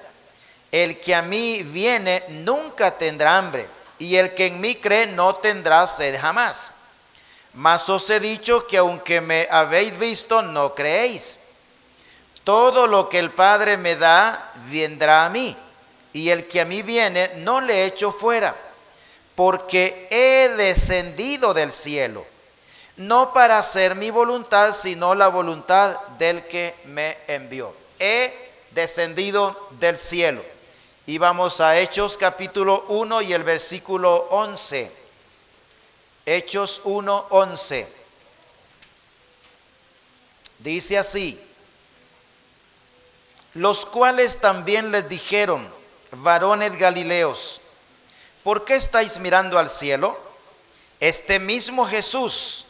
El que a mí viene nunca tendrá hambre, y el que en mí cree no tendrá sed jamás. Mas os he dicho que aunque me habéis visto, no creéis. Todo lo que el Padre me da, vendrá a mí, y el que a mí viene, no le echo fuera, porque he descendido del cielo, no para hacer mi voluntad, sino la voluntad del que me envió. He descendido del cielo. Y vamos a Hechos capítulo 1 y el versículo 11. Hechos 1, 11. Dice así: los cuales también les dijeron: varones Galileos, ¿por qué estáis mirando al cielo? Este mismo Jesús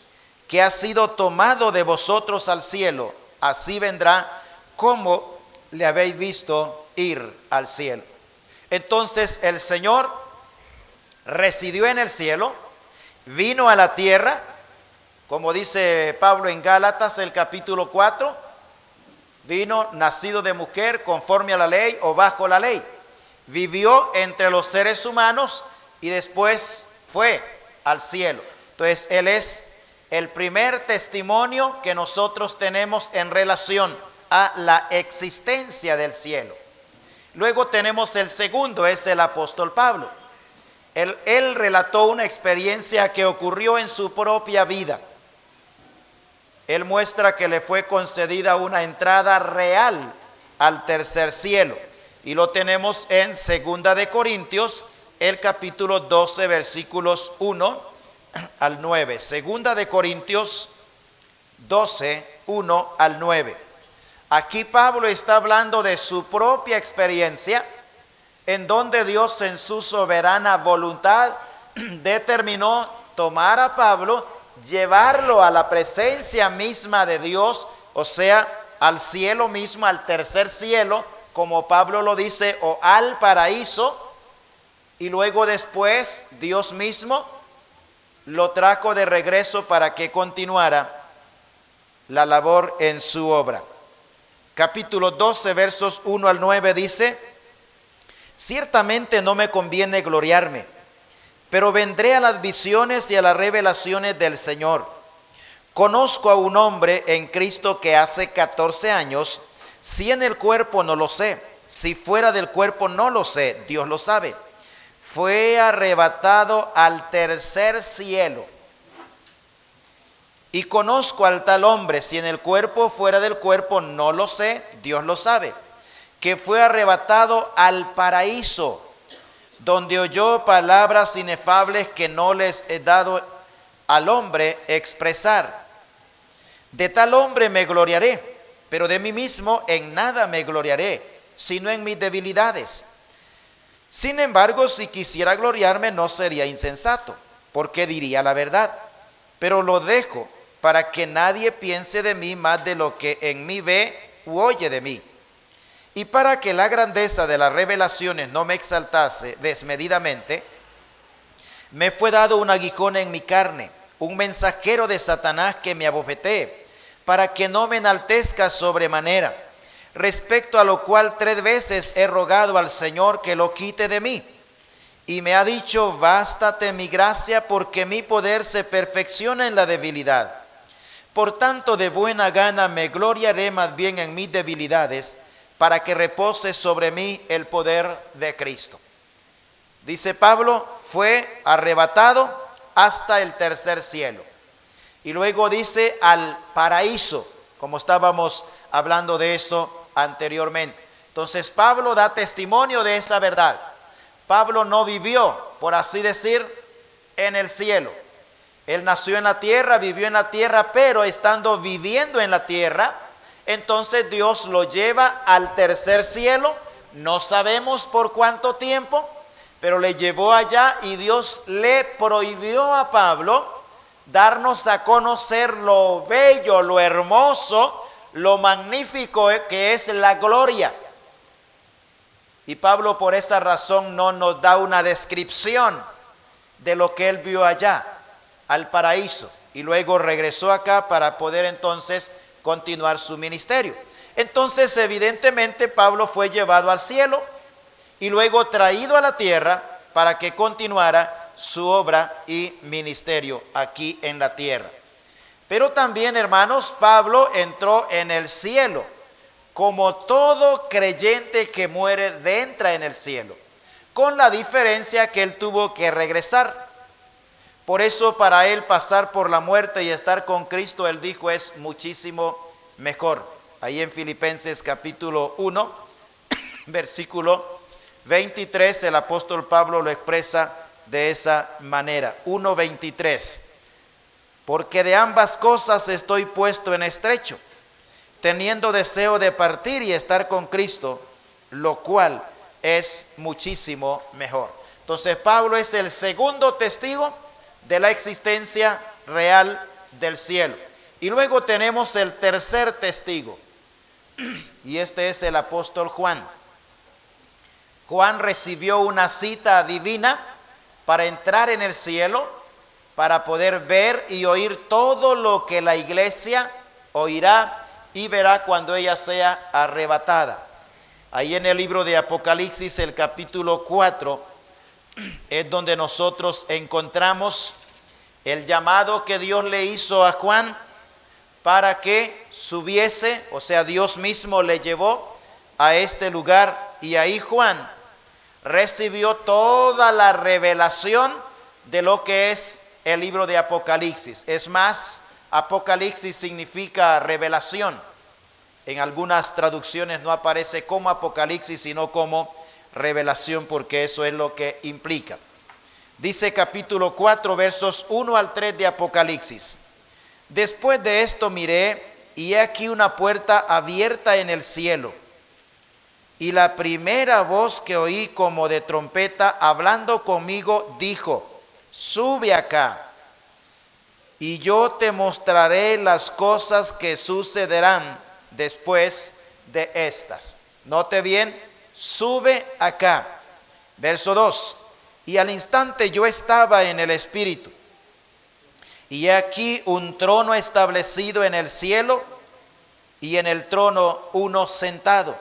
que ha sido tomado de vosotros al cielo, así vendrá como le habéis visto ir al cielo. Entonces el Señor residió en el cielo, vino a la tierra, como dice Pablo en Gálatas el capítulo 4, vino nacido de mujer conforme a la ley o bajo la ley. Vivió entre los seres humanos y después fue al cielo. Entonces Él es el primer testimonio que nosotros tenemos en relación a la existencia del cielo. Luego tenemos el segundo, es el apóstol Pablo. Él relató una experiencia que ocurrió en su propia vida. Él muestra que le fue concedida una entrada real al tercer cielo. y lo tenemos en 2 de Corintios, el capítulo 12, versículos 1 al 9. 2 de Corintios 12, 1 al 9. Aquí Pablo está hablando de su propia experiencia, en donde Dios en su soberana voluntad determinó tomar a Pablo, llevarlo a la presencia misma de Dios, o sea, al cielo mismo, al tercer cielo, como Pablo lo dice, o al paraíso, y luego después Dios mismo lo trajo de regreso para que continuara la labor en su obra. Capítulo 12, versos 1 al 9 dice: ciertamente no me conviene gloriarme, pero vendré a las visiones y a las revelaciones del Señor. Conozco a un hombre en Cristo que hace 14 años, si en el cuerpo no lo sé, si fuera del cuerpo no lo sé, Dios lo sabe, fue arrebatado al tercer cielo. Y conozco al tal hombre, si en el cuerpo fuera del cuerpo no lo sé, Dios lo sabe, que fue arrebatado al paraíso, donde oyó palabras inefables que no les he dado al hombre expresar. De tal hombre me gloriaré, pero de mí mismo en nada me gloriaré, sino en mis debilidades. Sin embargo, si quisiera gloriarme, no sería insensato, porque diría la verdad, pero lo dejo para que nadie piense de mí más de lo que en mí ve u oye de mí. Y para que la grandeza de las revelaciones no me exaltase desmedidamente, me fue dado un aguijón en mi carne, un mensajero de Satanás que me abofetee, para que no me enaltezca sobremanera, respecto a lo cual 3 veces he rogado al Señor que lo quite de mí. Y me ha dicho: bástate mi gracia, porque mi poder se perfecciona en la debilidad. Por tanto, de buena gana me gloriaré más bien en mis debilidades, para que repose sobre mí el poder de Cristo. Dice Pablo, fue arrebatado hasta el tercer cielo. Y luego dice al paraíso, como estábamos hablando de eso anteriormente. Entonces Pablo da testimonio de esa verdad. Pablo no vivió, por así decir, en el cielo. Él nació en la tierra, vivió en la tierra, pero estando viviendo en la tierra, entonces Dios lo lleva al tercer cielo. No sabemos por cuánto tiempo, pero le llevó allá y Dios le prohibió a Pablo darnos a conocer lo bello, lo hermoso, lo magnífico que es la gloria. Y Pablo por esa razón no nos da una descripción de lo que él vio allá, al paraíso, y luego regresó acá para poder entonces continuar su ministerio. Entonces evidentemente Pablo fue llevado al cielo y luego traído a la tierra para que continuara su obra y ministerio aquí en la tierra. Pero también, hermanos, Pablo entró en el cielo, como todo creyente que muere entra en el cielo, con la diferencia que él tuvo que regresar. Por eso para él pasar por la muerte y estar con Cristo, él dijo, es muchísimo mejor. Ahí en Filipenses capítulo 1, versículo 23, el apóstol Pablo lo expresa de esa manera. 1:23. Porque de ambas cosas estoy puesto en estrecho, teniendo deseo de partir y estar con Cristo, lo cual es muchísimo mejor. Entonces Pablo es el segundo testigo de la existencia real del cielo. Y luego tenemos el tercer testigo, y este es el apóstol Juan. Juan recibió una cita divina para entrar en el cielo, para poder ver y oír todo lo que la iglesia oirá y verá cuando ella sea arrebatada. Ahí en el libro de Apocalipsis, el capítulo 4, es donde nosotros encontramos el llamado que Dios le hizo a Juan para que subiese, o sea, Dios mismo le llevó a este lugar, y ahí Juan recibió toda la revelación de lo que es el libro de Apocalipsis. Es más, Apocalipsis significa revelación. En algunas traducciones no aparece como Apocalipsis, sino como revelación, porque eso es lo que implica. Dice capítulo 4, versos 1 al 3 de Apocalipsis. Después de esto miré, y he aquí una puerta abierta en el cielo. Y la primera voz que oí como de trompeta hablando conmigo dijo: sube acá, y yo te mostraré las cosas que sucederán después de estas. Note bien, sube acá. Verso 2. Y al instante yo estaba en el Espíritu, y he aquí un trono establecido en el cielo, y en el trono uno sentado.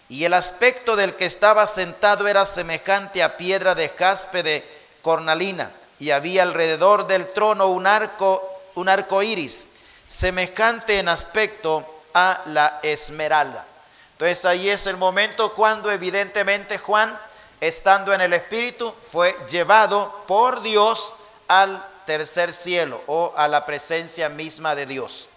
Y el aspecto del que estaba sentado era semejante a piedra de jaspe de cornalina, y había alrededor del trono un arco iris, semejante en aspecto a la esmeralda. Entonces ahí es el momento cuando evidentemente Juan, estando en el Espíritu, fue llevado por Dios al tercer cielo o a la presencia misma de Dios.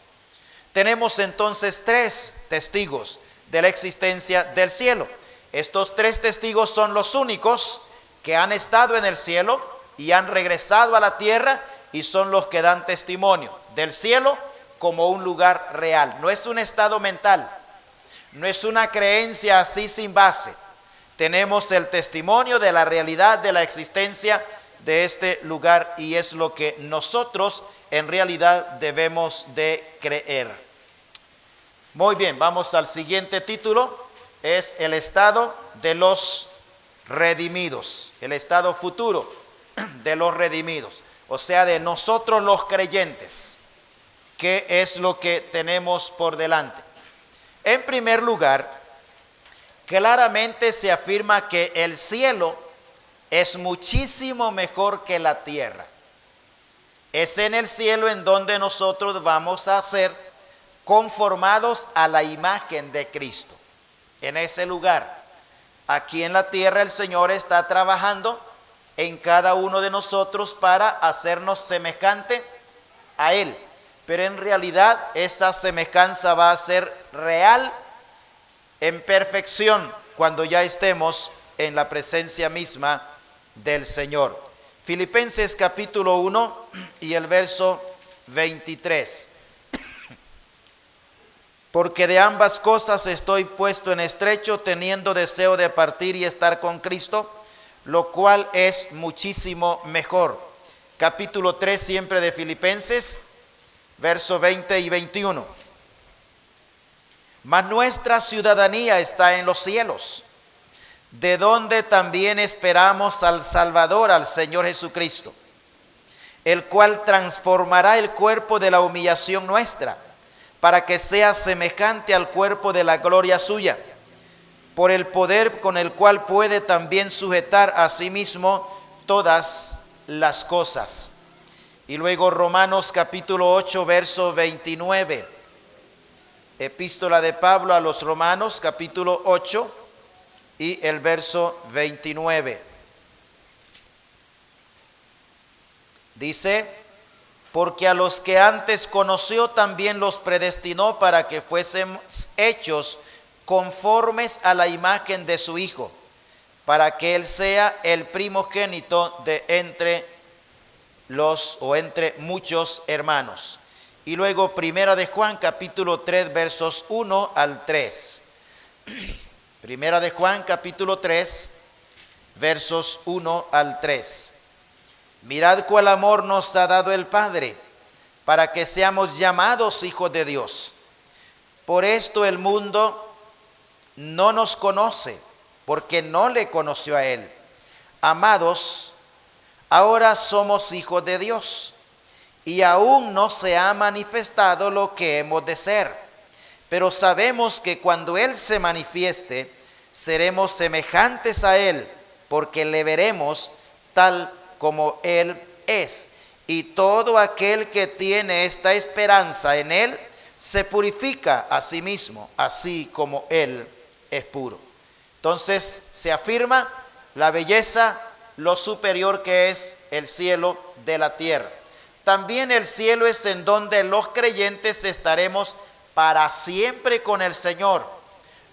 Tenemos entonces 3 testigos de la existencia del cielo. Estos 3 testigos son los únicos que han estado en el cielo y han regresado a la tierra, y son los que dan testimonio del cielo como un lugar real. No es un estado mental, no es una creencia así sin base. Tenemos el testimonio de la realidad de la existencia de este lugar, y es lo que nosotros en realidad debemos de creer. Muy bien, vamos al siguiente título. Es el estado de los redimidos, el estado futuro de los redimidos, o sea, de nosotros los creyentes. ¿Qué es lo que tenemos por delante? En primer lugar, claramente se afirma que el cielo es muchísimo mejor que la tierra. Es en el cielo en donde nosotros vamos a ser conformados a la imagen de Cristo. En ese lugar. Aquí en la tierra el Señor está trabajando en cada uno de nosotros para hacernos semejante a Él. Pero en realidad esa semejanza va a ser real en perfección cuando ya estemos en la presencia misma del Señor. Filipenses capítulo 1 y el verso 23. Porque de ambas cosas estoy puesto en estrecho, teniendo deseo de partir y estar con Cristo, lo cual es muchísimo mejor. Capítulo 3 siempre de Filipenses, verso 20 y 21. Mas nuestra ciudadanía está en los cielos, de donde también esperamos al Salvador, al Señor Jesucristo, el cual transformará el cuerpo de la humillación nuestra, para que sea semejante al cuerpo de la gloria suya, por el poder con el cual puede también sujetar a sí mismo todas las cosas. Y luego Romanos capítulo 8, verso 29. Epístola de Pablo a los Romanos capítulo 8 y el verso 29. Dice: porque a los que antes conoció también los predestinó para que fuesen hechos conformes a la imagen de su Hijo, para que Él sea el primogénito de entre muchos hermanos. Y luego Primera de Juan capítulo 3 versos 1 al 3. Primera de Juan capítulo 3 versos 1 al 3. Mirad cuál amor nos ha dado el Padre, para que seamos llamados hijos de Dios. Por esto el mundo no nos conoce, porque no le conoció a Él. Amados, ahora somos hijos de Dios, y aún no se ha manifestado lo que hemos de ser. Pero sabemos que cuando Él se manifieste, seremos semejantes a Él, porque le veremos tal como Él es. Y todo aquel que tiene esta esperanza en Él se purifica a sí mismo, así como Él es puro. Entonces se afirma la belleza, lo superior que es el cielo de la tierra. También el cielo es en donde los creyentes estaremos para siempre con el Señor.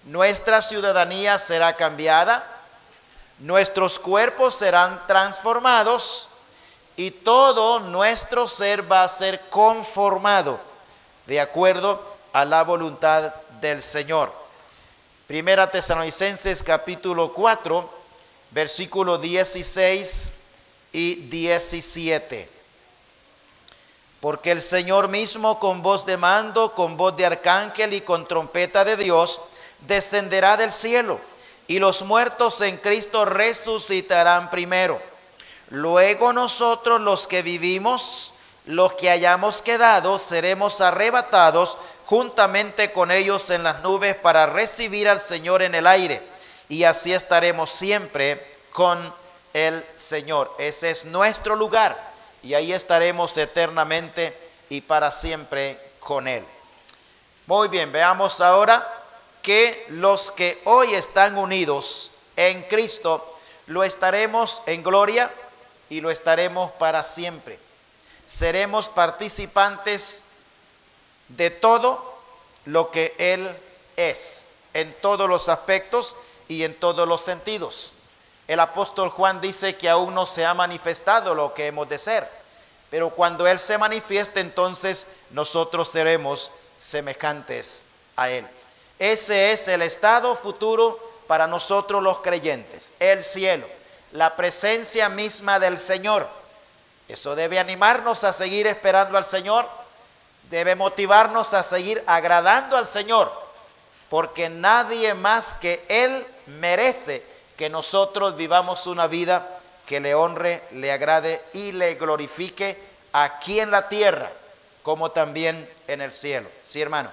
Nuestra ciudadanía será cambiada, nuestros cuerpos serán transformados y todo nuestro ser va a ser conformado de acuerdo a la voluntad del Señor. Primera Tesalonicenses capítulo 4, versículo 16 y 17. Porque el Señor mismo con voz de mando, con voz de arcángel y con trompeta de Dios, descenderá del cielo, y los muertos en Cristo resucitarán primero. Luego nosotros los que vivimos, los que hayamos quedado, seremos arrebatados juntamente con ellos en las nubes para recibir al Señor en el aire, y así estaremos siempre con el Señor. Ese es nuestro lugar, y ahí estaremos eternamente y para siempre con Él. Muy bien, veamos ahora que los que hoy están unidos en Cristo, lo estaremos en gloria y lo estaremos para siempre. Seremos participantes de todo lo que Él es, en todos los aspectos y en todos los sentidos. El apóstol Juan dice que aún no se ha manifestado lo que hemos de ser, pero cuando Él se manifieste, entonces nosotros seremos semejantes a Él. Ese es el estado futuro para nosotros los creyentes, el cielo, la presencia misma del Señor. Eso debe animarnos a seguir esperando al Señor, debe motivarnos a seguir agradando al Señor, porque nadie más que Él merece que nosotros vivamos una vida que le honre, le agrade y le glorifique aquí en la tierra, como también en el cielo. Sí, hermano.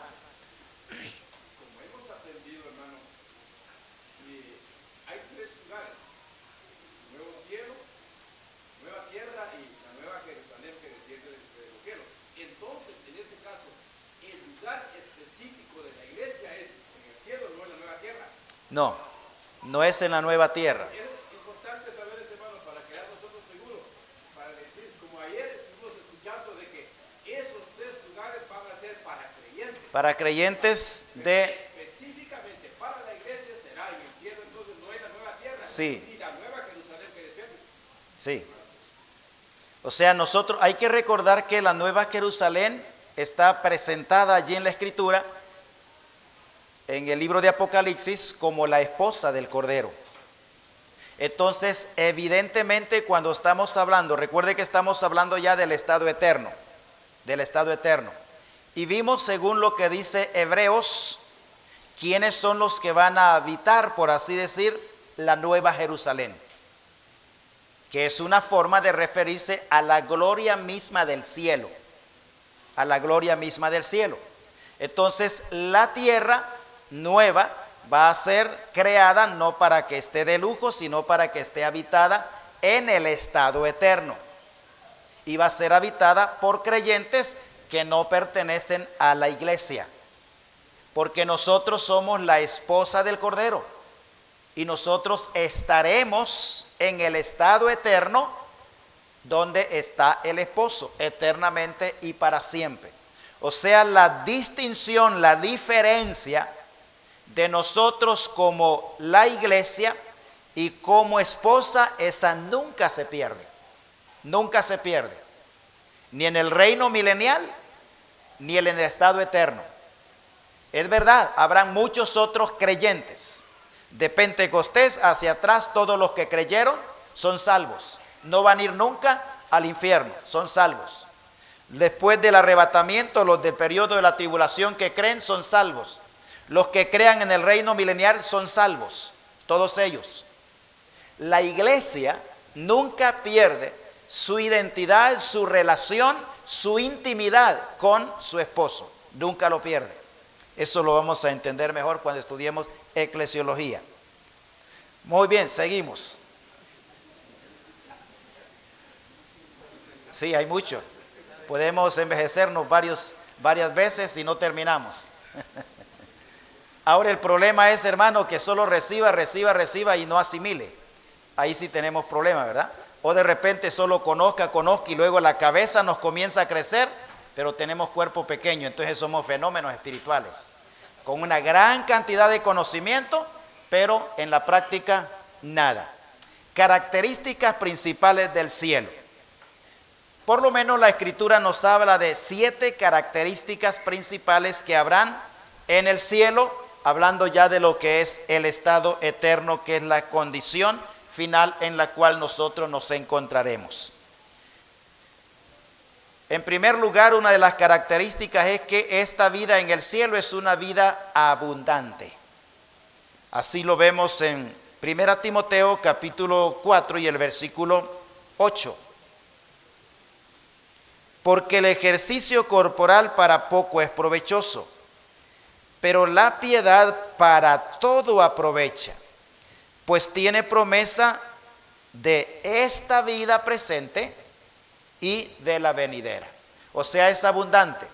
No, no es en la nueva tierra. Es importante saber eso, hermano, para quedar nosotros seguros, para decir, como ayer estuvimos escuchando de que esos tres lugares van a ser para creyentes. Para creyentes de... Específicamente para la iglesia será en el cielo, entonces no es la nueva tierra, Sí. ni la nueva Jerusalén que desciende. Sí. O sea, nosotros hay que recordar que la nueva Jerusalén está presentada allí en la Escritura, en el libro de Apocalipsis, como la esposa del Cordero. Entonces, evidentemente, cuando estamos hablando, recuerde que estamos hablando ya del estado eterno, y vimos, según lo que dice Hebreos, quiénes son los que van a habitar, por así decir, la nueva Jerusalén, que es una forma de referirse a la gloria misma del cielo, Entonces, la tierra nueva va a ser creada no para que esté de lujo, sino para que esté habitada en el estado eterno. Y va a ser habitada por creyentes que no pertenecen a la iglesia, porque nosotros somos la esposa del Cordero y nosotros estaremos en el estado eterno donde está el esposo, eternamente y para siempre. O sea, la distinción, la diferencia de nosotros como la iglesia y como esposa, esa nunca se pierde, ni en el reino milenial, ni en el estado eterno. Es verdad, habrán muchos otros creyentes, de Pentecostés hacia atrás, todos los que creyeron son salvos, no van a ir nunca al infierno, son salvos. Después del arrebatamiento, los del periodo de la tribulación que creen son salvos. Los que crean en el reino milenial son salvos, todos ellos. La iglesia nunca pierde su identidad, su relación, su intimidad con su esposo. Nunca lo pierde. Eso lo vamos a entender mejor cuando estudiemos eclesiología. Muy bien, seguimos. Sí, hay mucho. Podemos envejecernos varias veces y no terminamos. Ahora el problema es, hermano, que solo reciba y no asimile. Ahí sí tenemos problema, ¿verdad? O de repente solo conozca y luego la cabeza nos comienza a crecer pero tenemos cuerpo pequeño, entonces somos fenómenos espirituales, con una gran cantidad de conocimiento, pero en la práctica nada. Características principales del cielo. Por lo menos la Escritura nos habla de 7 características principales que habrán en el cielo, hablando ya de lo que es el estado eterno, que es la condición final en la cual nosotros nos encontraremos. En primer lugar, una de las características es que esta vida en el cielo es una vida abundante. Así lo vemos en 1 Timoteo capítulo 4 y el versículo 8. Porque el ejercicio corporal para poco es provechoso, pero la piedad para todo aprovecha, pues tiene promesa de esta vida presente y de la venidera. O sea, es abundante.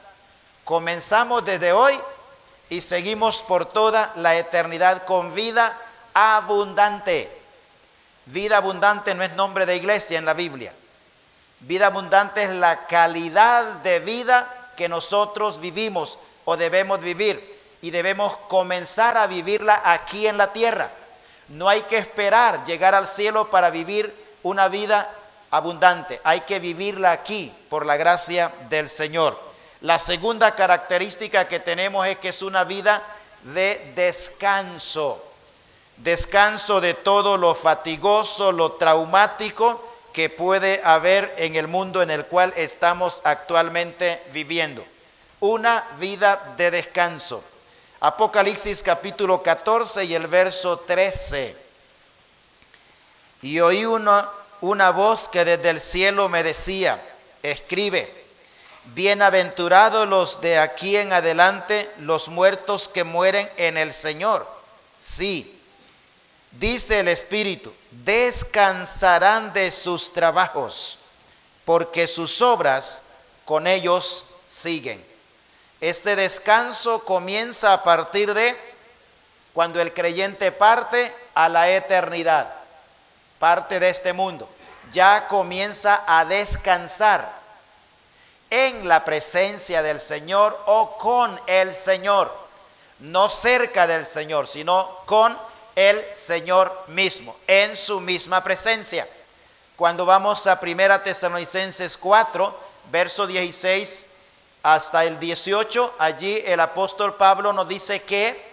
Comenzamos desde hoy y seguimos por toda la eternidad con vida abundante. Vida abundante no es nombre de iglesia en la Biblia. Vida abundante es la calidad de vida que nosotros vivimos o debemos vivir, y debemos comenzar a vivirla aquí en la tierra. No hay que esperar llegar al cielo para vivir una vida abundante. Hay que vivirla aquí por la gracia del Señor. La segunda característica que tenemos es que es una vida de descanso. Descanso de todo lo fatigoso, lo traumático que puede haber en el mundo en el cual estamos actualmente viviendo. Una vida de descanso. Apocalipsis capítulo 14 y el verso 13. Y oí una voz que desde el cielo me decía: escribe, bienaventurados los de aquí en adelante, los muertos que mueren en el Señor. Sí, dice el Espíritu, descansarán de sus trabajos, porque sus obras con ellos siguen. Este descanso comienza a partir de cuando el creyente parte a la eternidad, parte de este mundo, ya comienza a descansar en la presencia del Señor o con el Señor, no cerca del Señor, sino con el Señor mismo, en su misma presencia. Cuando vamos a 1 Tesalonicenses 4, verso 16 hasta el 18, allí el apóstol Pablo nos dice que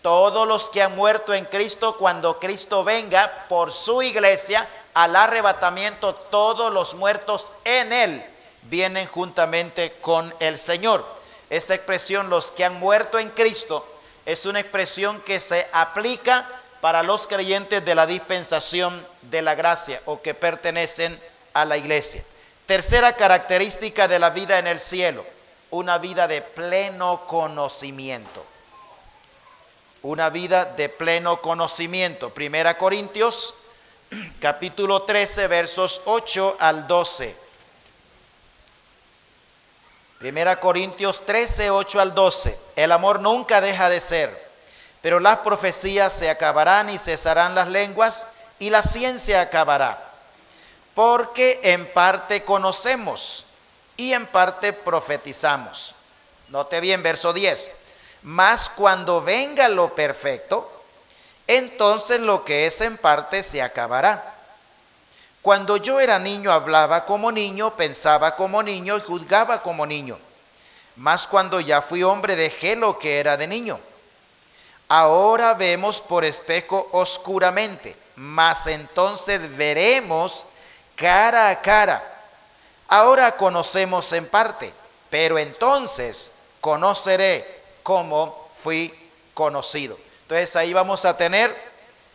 todos los que han muerto en Cristo, cuando Cristo venga por su iglesia al arrebatamiento, todos los muertos en él vienen juntamente con el Señor. Esa expresión, los que han muerto en Cristo, es una expresión que se aplica para los creyentes de la dispensación de la gracia o que pertenecen a la iglesia. Tercera característica de la vida en el cielo: una vida de pleno conocimiento. Una vida de pleno conocimiento. 1 Corintios capítulo 13 versos 8 al 12. 1 Corintios 13, 8 al 12. El amor nunca deja de ser, pero las profecías se acabarán y cesarán las lenguas y la ciencia acabará. Porque en parte conocemos y en parte profetizamos. Note bien, verso 10. Mas cuando venga lo perfecto, entonces lo que es en parte se acabará. Cuando yo era niño hablaba como niño, pensaba como niño y juzgaba como niño. Mas cuando ya fui hombre dejé lo que era de niño. Ahora vemos por espejo oscuramente, mas entonces veremos cara a cara. Ahora conocemos en parte, pero entonces conoceré como fui conocido. Entonces ahí vamos a tener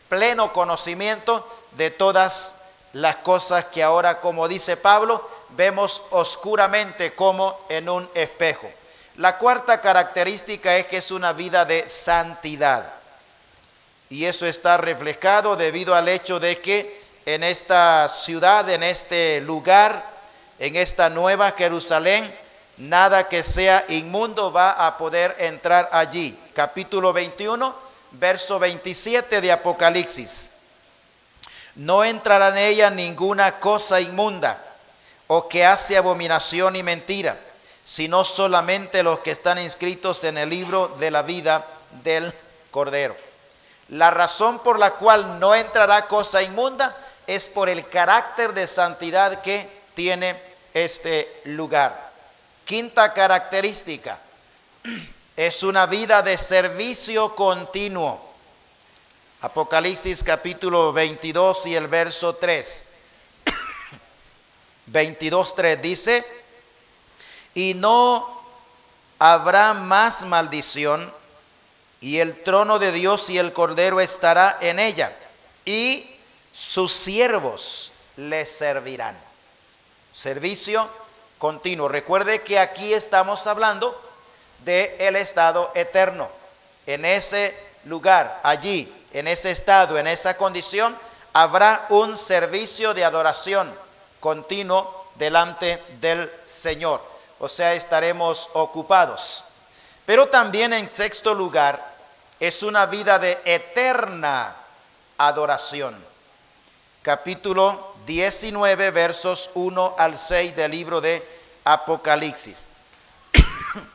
pleno conocimiento de todas las cosas que ahora, como dice Pablo, vemos oscuramente como en un espejo. La cuarta característica es que es una vida de santidad. Y eso está reflejado debido al hecho de que en esta ciudad, en este lugar, en esta nueva Jerusalén, nada que sea inmundo va a poder entrar allí. Capítulo 21, verso 27 de Apocalipsis. No entrará en ella ninguna cosa inmunda o que hace abominación y mentira, sino solamente los que están inscritos en el libro de la vida del Cordero. La razón por la cual no entrará cosa inmunda es por el carácter de santidad que tiene este lugar. Quinta característica, es una vida de servicio continuo. Apocalipsis capítulo 22 y el verso 3. 22:3 dice: y no habrá más maldición, y el trono de Dios y el Cordero estará en ella, y sus siervos le servirán. Servicio continuo. Recuerde que aquí estamos hablando del estado eterno. En ese lugar, allí, en ese estado, en esa condición, habrá un servicio de adoración continuo delante del Señor. O sea, estaremos ocupados. Pero también en sexto lugar, es una vida de eterna adoración. Capítulo 19, versos 1 al 6 del libro de Apocalipsis.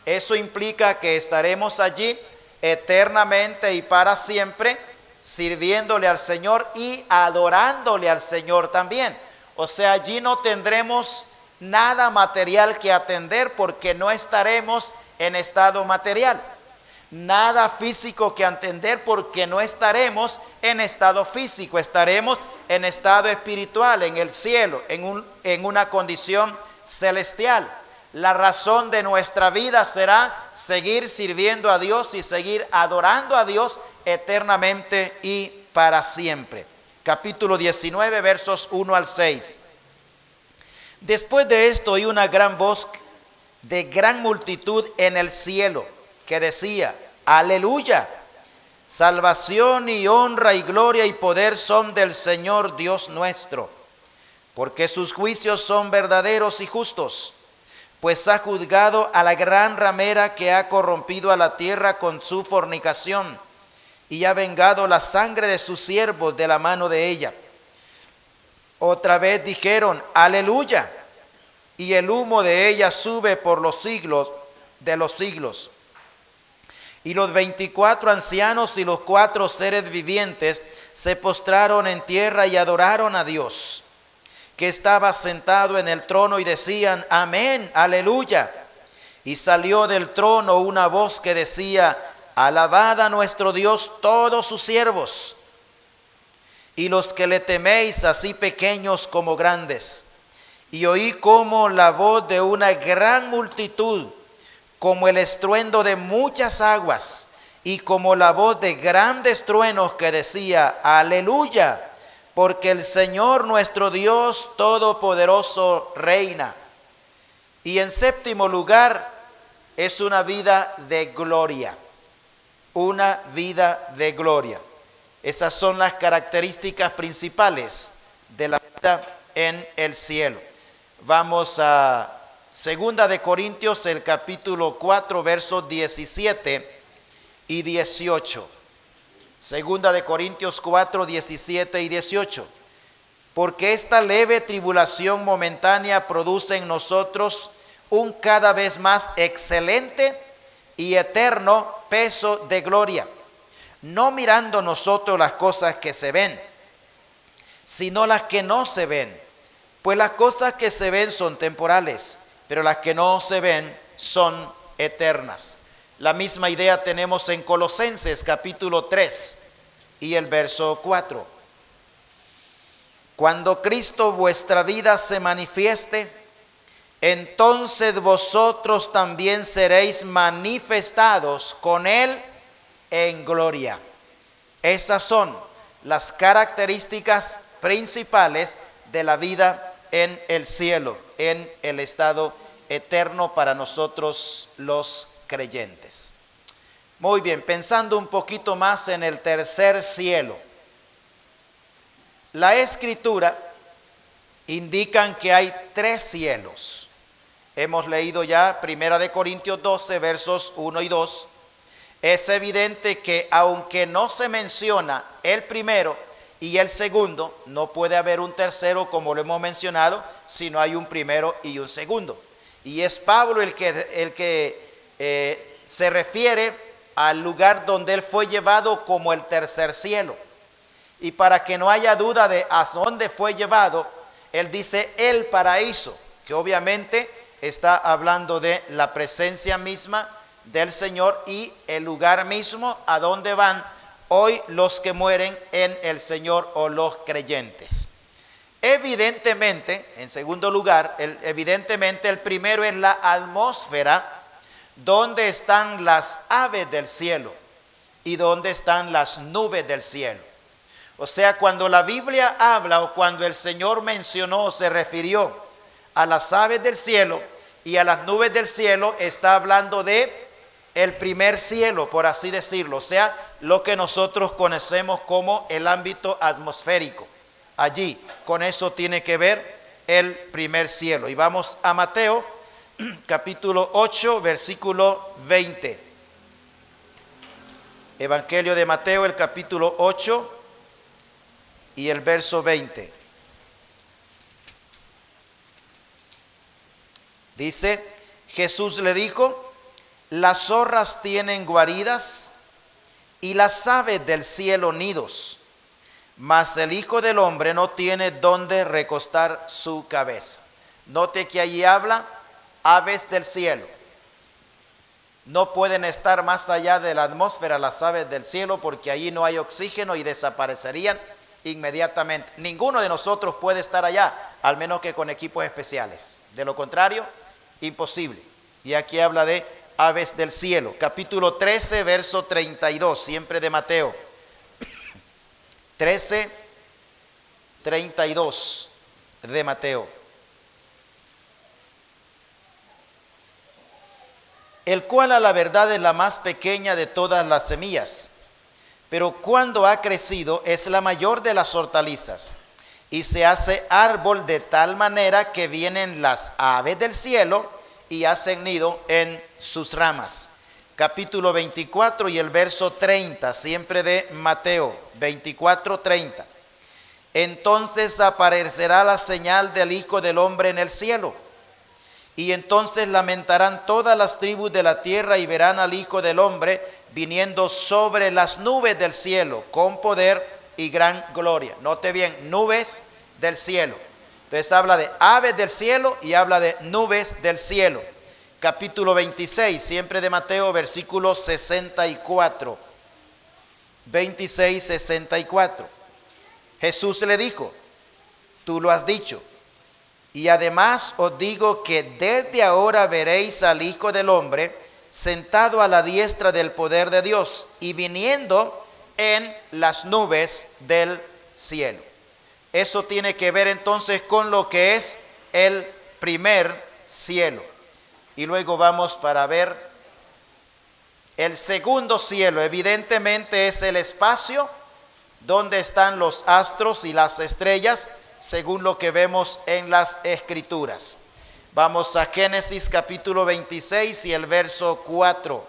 Eso implica que estaremos allí eternamente y para siempre, sirviéndole al Señor y adorándole al Señor también. O sea, allí no tendremos nada material que atender porque no estaremos en estado material. Nada físico que atender porque no estaremos en estado físico. Estaremos en estado espiritual, en el cielo, en una condición celestial. La razón de nuestra vida será seguir sirviendo a Dios y seguir adorando a Dios eternamente y para siempre. Capítulo 19, versos 1 al 6. Después de esto oí una gran voz de gran multitud en el cielo que decía: aleluya, salvación y honra y gloria y poder son del Señor Dios nuestro, porque sus juicios son verdaderos y justos, pues ha juzgado a la gran ramera que ha corrompido a la tierra con su fornicación, y ha vengado la sangre de sus siervos de la mano de ella. Otra vez dijeron: aleluya, y el humo de ella sube por los siglos de los siglos. Y los 24 ancianos y los 4 seres vivientes se postraron en tierra y adoraron a Dios, que estaba sentado en el trono, y decían: amén, aleluya. Y salió del trono una voz que decía: alabad a nuestro Dios todos sus siervos, y los que le teméis, así pequeños como grandes. Y oí como la voz de una gran multitud, como el estruendo de muchas aguas, y como la voz de grandes truenos que decía: aleluya, porque el Señor nuestro Dios Todopoderoso reina. Y en séptimo lugar, es una vida de gloria. Una vida de gloria. Esas son las características principales de la vida en el cielo. Vamos a 2 de Corintios, el capítulo 4, versos 17 y 18. 2 de Corintios 4, 17 y 18. Porque esta leve tribulación momentánea produce en nosotros un cada vez más excelente y eterno peso de gloria, no mirando nosotros las cosas que se ven, sino las que no se ven. Pues las cosas que se ven son temporales, pero las que no se ven son eternas. La misma idea tenemos en Colosenses capítulo 3 y el verso 4. Cuando Cristo vuestra vida se manifieste, entonces vosotros también seréis manifestados con Él en gloria. Esas son las características principales de la vida en el cielo, en el estado eterno para nosotros los creyentes. Muy bien, pensando un poquito más en el tercer cielo. La Escritura indican que hay 3 cielos. Hemos leído ya 1 Corintios 12, versos 1 y 2. Es evidente que aunque no se menciona el primero y el segundo, no puede haber un tercero como lo hemos mencionado, si no hay un primero y un segundo. Y es Pablo el que se refiere al lugar donde él fue llevado como el tercer cielo. Y para que no haya duda de a dónde fue llevado, él dice el paraíso, que obviamente está hablando de la presencia misma del Señor y el lugar mismo a donde van hoy los que mueren en el Señor o los creyentes. Evidentemente, en segundo lugar, evidentemente el primero es la atmósfera donde están las aves del cielo y donde están las nubes del cielo. O sea, cuando la Biblia habla o cuando el Señor mencionó o se refirió a las aves del cielo y a las nubes del cielo, está hablando de el primer cielo, por así decirlo, o sea, lo que nosotros conocemos como el ámbito atmosférico. Allí, con eso tiene que ver el primer cielo. Y vamos a Mateo, capítulo 8, versículo 20. Evangelio de Mateo, el capítulo 8 y el verso 20. Dice, Jesús le dijo: las zorras tienen guaridas y las aves del cielo nidos, mas el Hijo del Hombre no tiene donde recostar su cabeza. Note que allí habla aves del cielo. No pueden estar más allá de la atmósfera las aves del cielo, porque allí no hay oxígeno y desaparecerían inmediatamente. Ninguno de nosotros puede estar allá, al menos que con equipos especiales. De lo contrario, imposible. Y aquí habla de aves del cielo. Capítulo 13, verso 32, siempre de Mateo. 13, 32 de Mateo. El cual a la verdad es la más pequeña de todas las semillas, pero cuando ha crecido es la mayor de las hortalizas, y se hace árbol de tal manera que vienen las aves del cielo y hacen nido en sus ramas. Capítulo 24 y el verso 30, siempre de Mateo, 24, 30. Entonces aparecerá la señal del Hijo del Hombre en el cielo, y entonces lamentarán todas las tribus de la tierra y verán al Hijo del Hombre viniendo sobre las nubes del cielo con poder y gran gloria. Note bien, nubes del cielo. Entonces habla de aves del cielo y habla de nubes del cielo. Capítulo 26, siempre de Mateo, versículo 64. 26, 64. Jesús le dijo: tú lo has dicho. Y además os digo que desde ahora veréis al Hijo del Hombre sentado a la diestra del poder de Dios y viniendo en las nubes del cielo. Eso tiene que ver entonces con lo que es el primer cielo. Y luego vamos para ver el segundo cielo. Evidentemente es el espacio donde están los astros y las estrellas, según lo que vemos en las Escrituras. Vamos a Génesis capítulo 26 y el verso 4.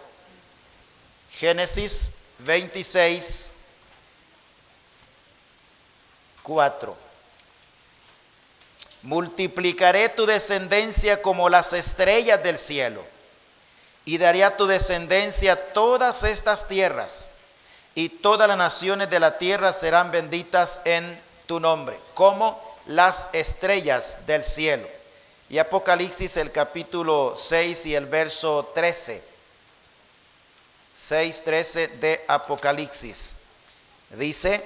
Génesis 26, 4. Multiplicaré tu descendencia como las estrellas del cielo, y daré a tu descendencia todas estas tierras, y todas las naciones de la tierra serán benditas en tu nombre, como las estrellas del cielo. Y Apocalipsis el capítulo 6 y el verso 13. 6, 13 de Apocalipsis. Dice: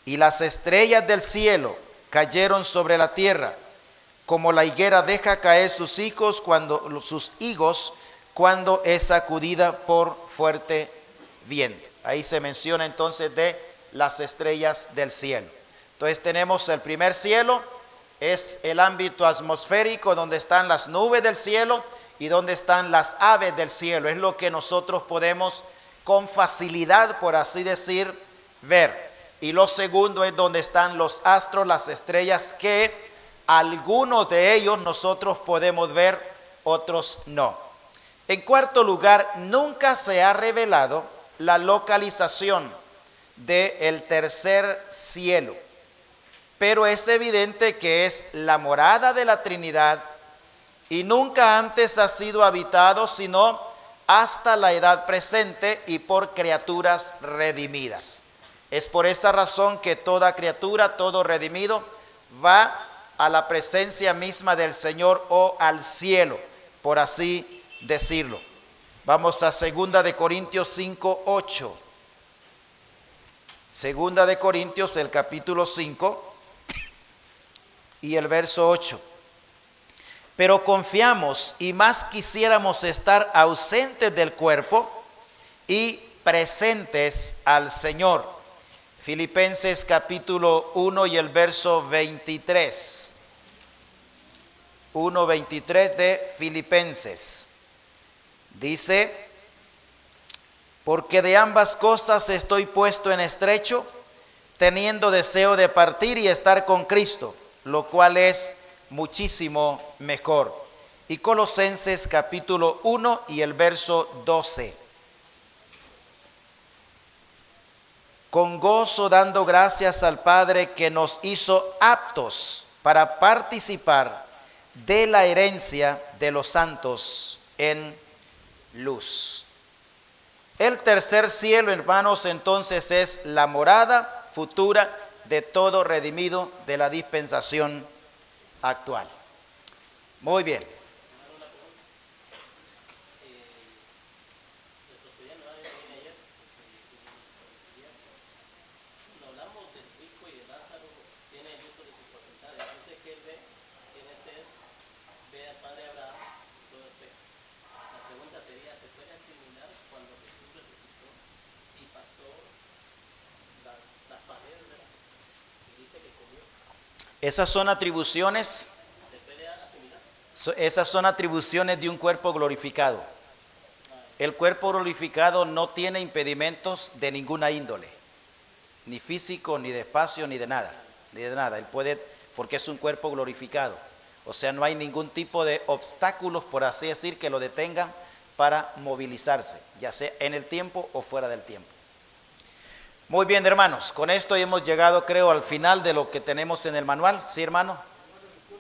y las estrellas del cielo cayeron sobre la tierra, como la higuera deja caer sus higos cuando es sacudida por fuerte viento. Ahí se menciona entonces de las estrellas del cielo. Entonces tenemos el primer cielo, es el ámbito atmosférico donde están las nubes del cielo y donde están las aves del cielo. Es lo que nosotros podemos con facilidad, por así decir, ver. Y lo segundo es donde están los astros, las estrellas, que algunos de ellos nosotros podemos ver, otros no. En cuarto lugar, nunca se ha revelado la localización del tercer cielo, pero es evidente que es la morada de la Trinidad y nunca antes ha sido habitado, sino hasta la edad presente y por criaturas redimidas. Es por esa razón que toda criatura, todo redimido, va a la presencia misma del Señor o al cielo, por así decirlo. Vamos a 2 de Corintios 5:8. 2 de Corintios, el capítulo 5 y el verso 8. Pero confiamos y más quisiéramos estar ausentes del cuerpo y presentes al Señor. Filipenses capítulo 1 y el verso 23. 1:23 de Filipenses. Dice: porque de ambas cosas estoy puesto en estrecho, teniendo deseo de partir y estar con Cristo, lo cual es muchísimo mejor. Y Colosenses capítulo 1 y el verso 12. Con gozo dando gracias al Padre que nos hizo aptos para participar de la herencia de los santos en luz. El tercer cielo, hermanos, entonces es la morada futura de todo redimido de la dispensación actual. Muy bien. Esas son atribuciones. Esas son atribuciones de un cuerpo glorificado. El cuerpo glorificado no tiene impedimentos de ninguna índole, ni físico, ni de espacio, ni de nada. Él puede, porque es un cuerpo glorificado. O sea, no hay ningún tipo de obstáculos, por así decir, que lo detengan para movilizarse, ya sea en el tiempo o fuera del tiempo. Muy bien, hermanos, con esto hemos llegado, creo, al final de lo que tenemos en el manual. ¿Sí, hermano? ¿Cómo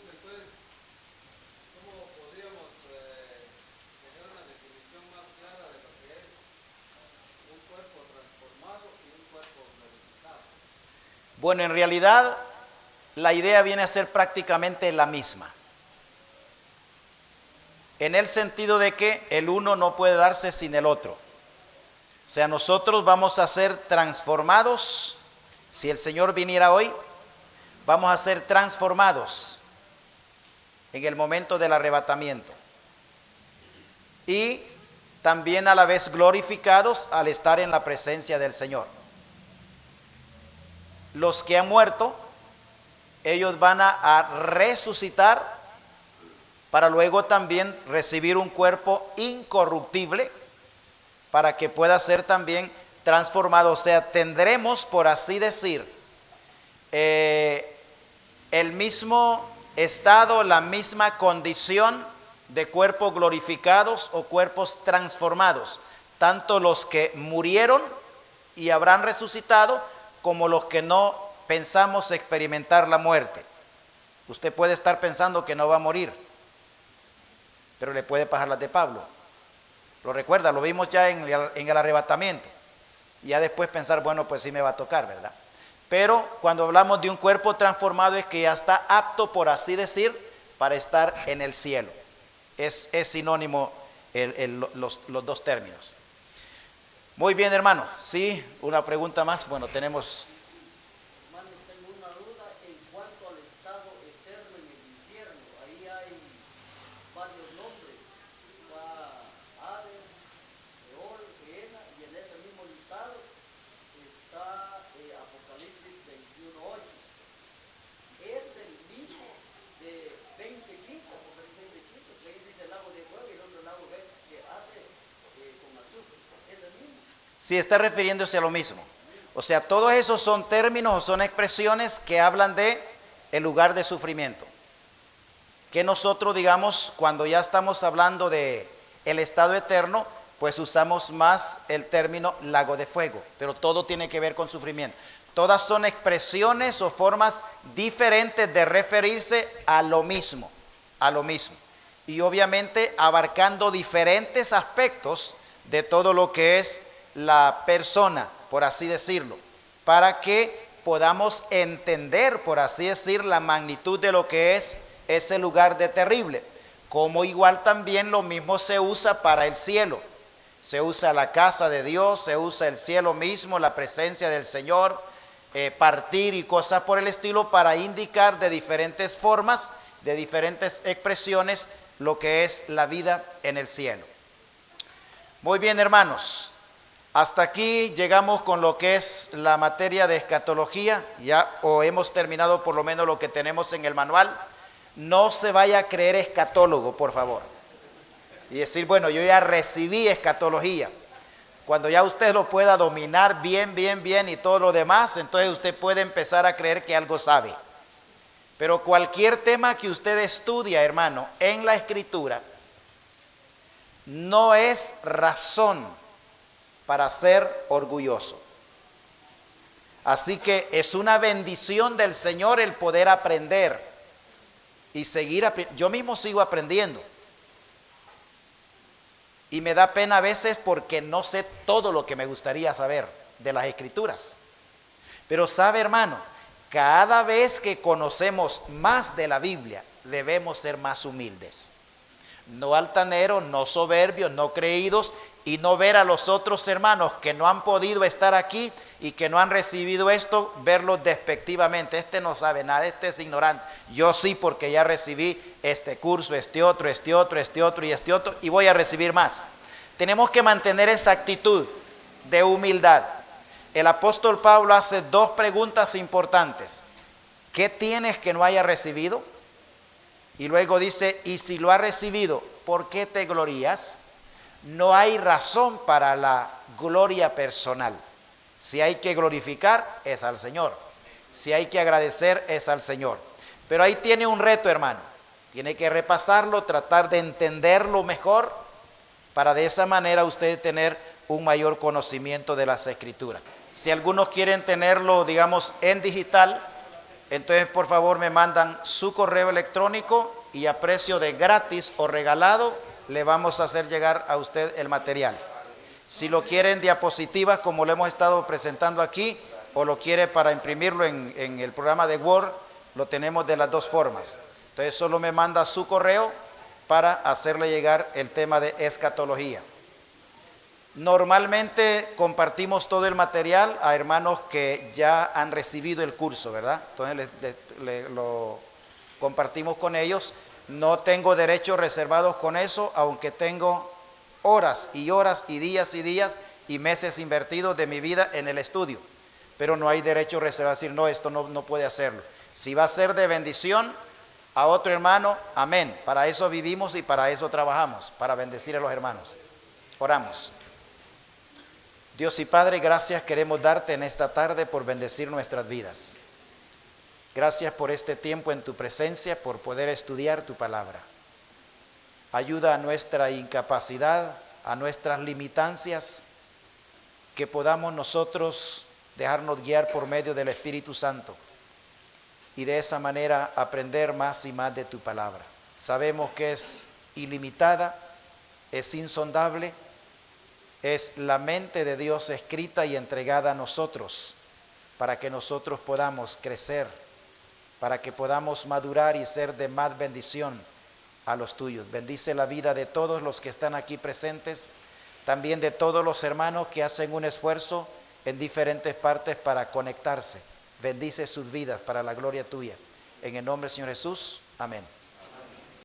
podríamos tener una definición más clara de lo que es un cuerpo transformado y un cuerpo glorificado? Bueno, en realidad la idea viene a ser prácticamente la misma, en el sentido de que el uno no puede darse sin el otro. O sea, nosotros vamos a ser transformados. Si el Señor viniera hoy, vamos a ser transformados en el momento del arrebatamiento. Y también a la vez glorificados al estar en la presencia del Señor. Los que han muerto, ellos van a resucitar para luego también recibir un cuerpo incorruptible, para que pueda ser también transformado. O sea, tendremos, por así decir, el mismo estado, la misma condición de cuerpos glorificados o cuerpos transformados, tanto los que murieron y habrán resucitado, como los que no pensamos experimentar la muerte. Usted puede estar pensando que no va a morir, pero le puede pasar las de Pablo. Lo recuerda, lo vimos ya en el arrebatamiento. Y ya después pensar, bueno, pues sí me va a tocar, ¿verdad? Pero cuando hablamos de un cuerpo transformado es que ya está apto, por así decir, para estar en el cielo. Es sinónimo los dos términos. Muy bien, hermano. Sí, una pregunta más. Bueno, tenemos... Hermano, tengo una duda en cuanto al estado eterno en el infierno. Ahí hay varios nombres. Está Hades, Sheol, Gehenna, y en ese mismo listado está Apocalipsis 21:8. Es el mismo de 20:15, Apocalipsis 20:15, que ahí dice el lago de fuego y el otro lago que hace con azufre. Es el mismo. Sí, está refiriéndose a lo mismo. O sea, todos esos son términos o son expresiones que hablan de el lugar de sufrimiento. Que nosotros, digamos, cuando ya estamos hablando de el estado eterno, pues usamos más el término lago de fuego, pero todo tiene que ver con sufrimiento. Todas son expresiones o formas diferentes de referirse a lo mismo, y obviamente abarcando diferentes aspectos de todo lo que es la persona, por así decirlo, para que podamos entender, por así decir, la magnitud de lo que es ese lugar de terrible. Como igual también lo mismo se usa para el cielo. Se usa la casa de Dios, se usa el cielo mismo, la presencia del Señor, partir y cosas por el estilo, para indicar de diferentes formas, de diferentes expresiones, lo que es la vida en el cielo. Muy bien, hermanos, hasta aquí llegamos con lo que es la materia de escatología, ya o hemos terminado por lo menos lo que tenemos en el manual. No se vaya a creer escatólogo, por favor, y decir, bueno, yo ya recibí escatología. Cuando ya usted lo pueda dominar bien y todo lo demás, entonces usted puede empezar a creer que algo sabe. Pero cualquier tema que usted estudia, hermano, en la Escritura, no es razón para ser orgulloso. Así que es una bendición del Señor el poder aprender y seguir aprendiendo. Yo mismo sigo aprendiendo. Y me da pena a veces porque no sé todo lo que me gustaría saber de las Escrituras. Pero sabe, hermano, cada vez que conocemos más de la Biblia, debemos ser más humildes. No altaneros, no soberbios, no creídos, y no ver a los otros hermanos que no han podido estar aquí y que no han recibido esto, verlos despectivamente. Este no sabe nada, este es ignorante. Yo sí, porque ya recibí este curso, este otro, y voy a recibir más. Tenemos que mantener esa actitud de humildad. El apóstol Pablo hace dos preguntas importantes. ¿Qué tienes que no haya recibido? Y luego dice, y si lo has recibido, ¿por qué te glorías? No hay razón para la gloria personal. Si hay que glorificar, es al Señor. Si hay que agradecer, es al Señor. Pero ahí tiene un reto, hermano. Tiene que repasarlo, tratar de entenderlo mejor, para de esa manera usted tener un mayor conocimiento de las Escrituras. Si algunos quieren tenerlo, digamos, en digital, entonces por favor me mandan su correo electrónico y a precio de gratis o regalado le vamos a hacer llegar a usted el material. Si lo quiere en diapositivas, como lo hemos estado presentando aquí, o lo quiere para imprimirlo en el programa de Word, lo tenemos de las dos formas. Entonces solo me manda su correo para hacerle llegar el tema de escatología. Normalmente compartimos todo el material a hermanos que ya han recibido el curso, ¿verdad? Entonces lo compartimos con ellos. No tengo derechos reservados con eso, aunque tengo horas y horas y días y meses invertidos de mi vida en el estudio. Pero no hay derecho reservado a decir, no, esto no puede hacerlo. Si va a ser de bendición a otro hermano, amén. Para eso vivimos y para eso trabajamos, para bendecir a los hermanos. Oramos. Dios y Padre, gracias queremos darte en esta tarde por bendecir nuestras vidas. Gracias por este tiempo en tu presencia, por poder estudiar tu palabra. Ayuda a nuestra incapacidad, a nuestras limitancias, que podamos nosotros dejarnos guiar por medio del Espíritu Santo y de esa manera aprender más y más de tu palabra. Sabemos que es ilimitada, es insondable, es la mente de Dios escrita y entregada a nosotros para que nosotros podamos crecer, para que podamos madurar y ser de más bendición a los tuyos. Bendice la vida de todos los que están aquí presentes, también de todos los hermanos que hacen un esfuerzo en diferentes partes para conectarse. Bendice sus vidas para la gloria tuya. En el nombre del Señor Jesús, amén.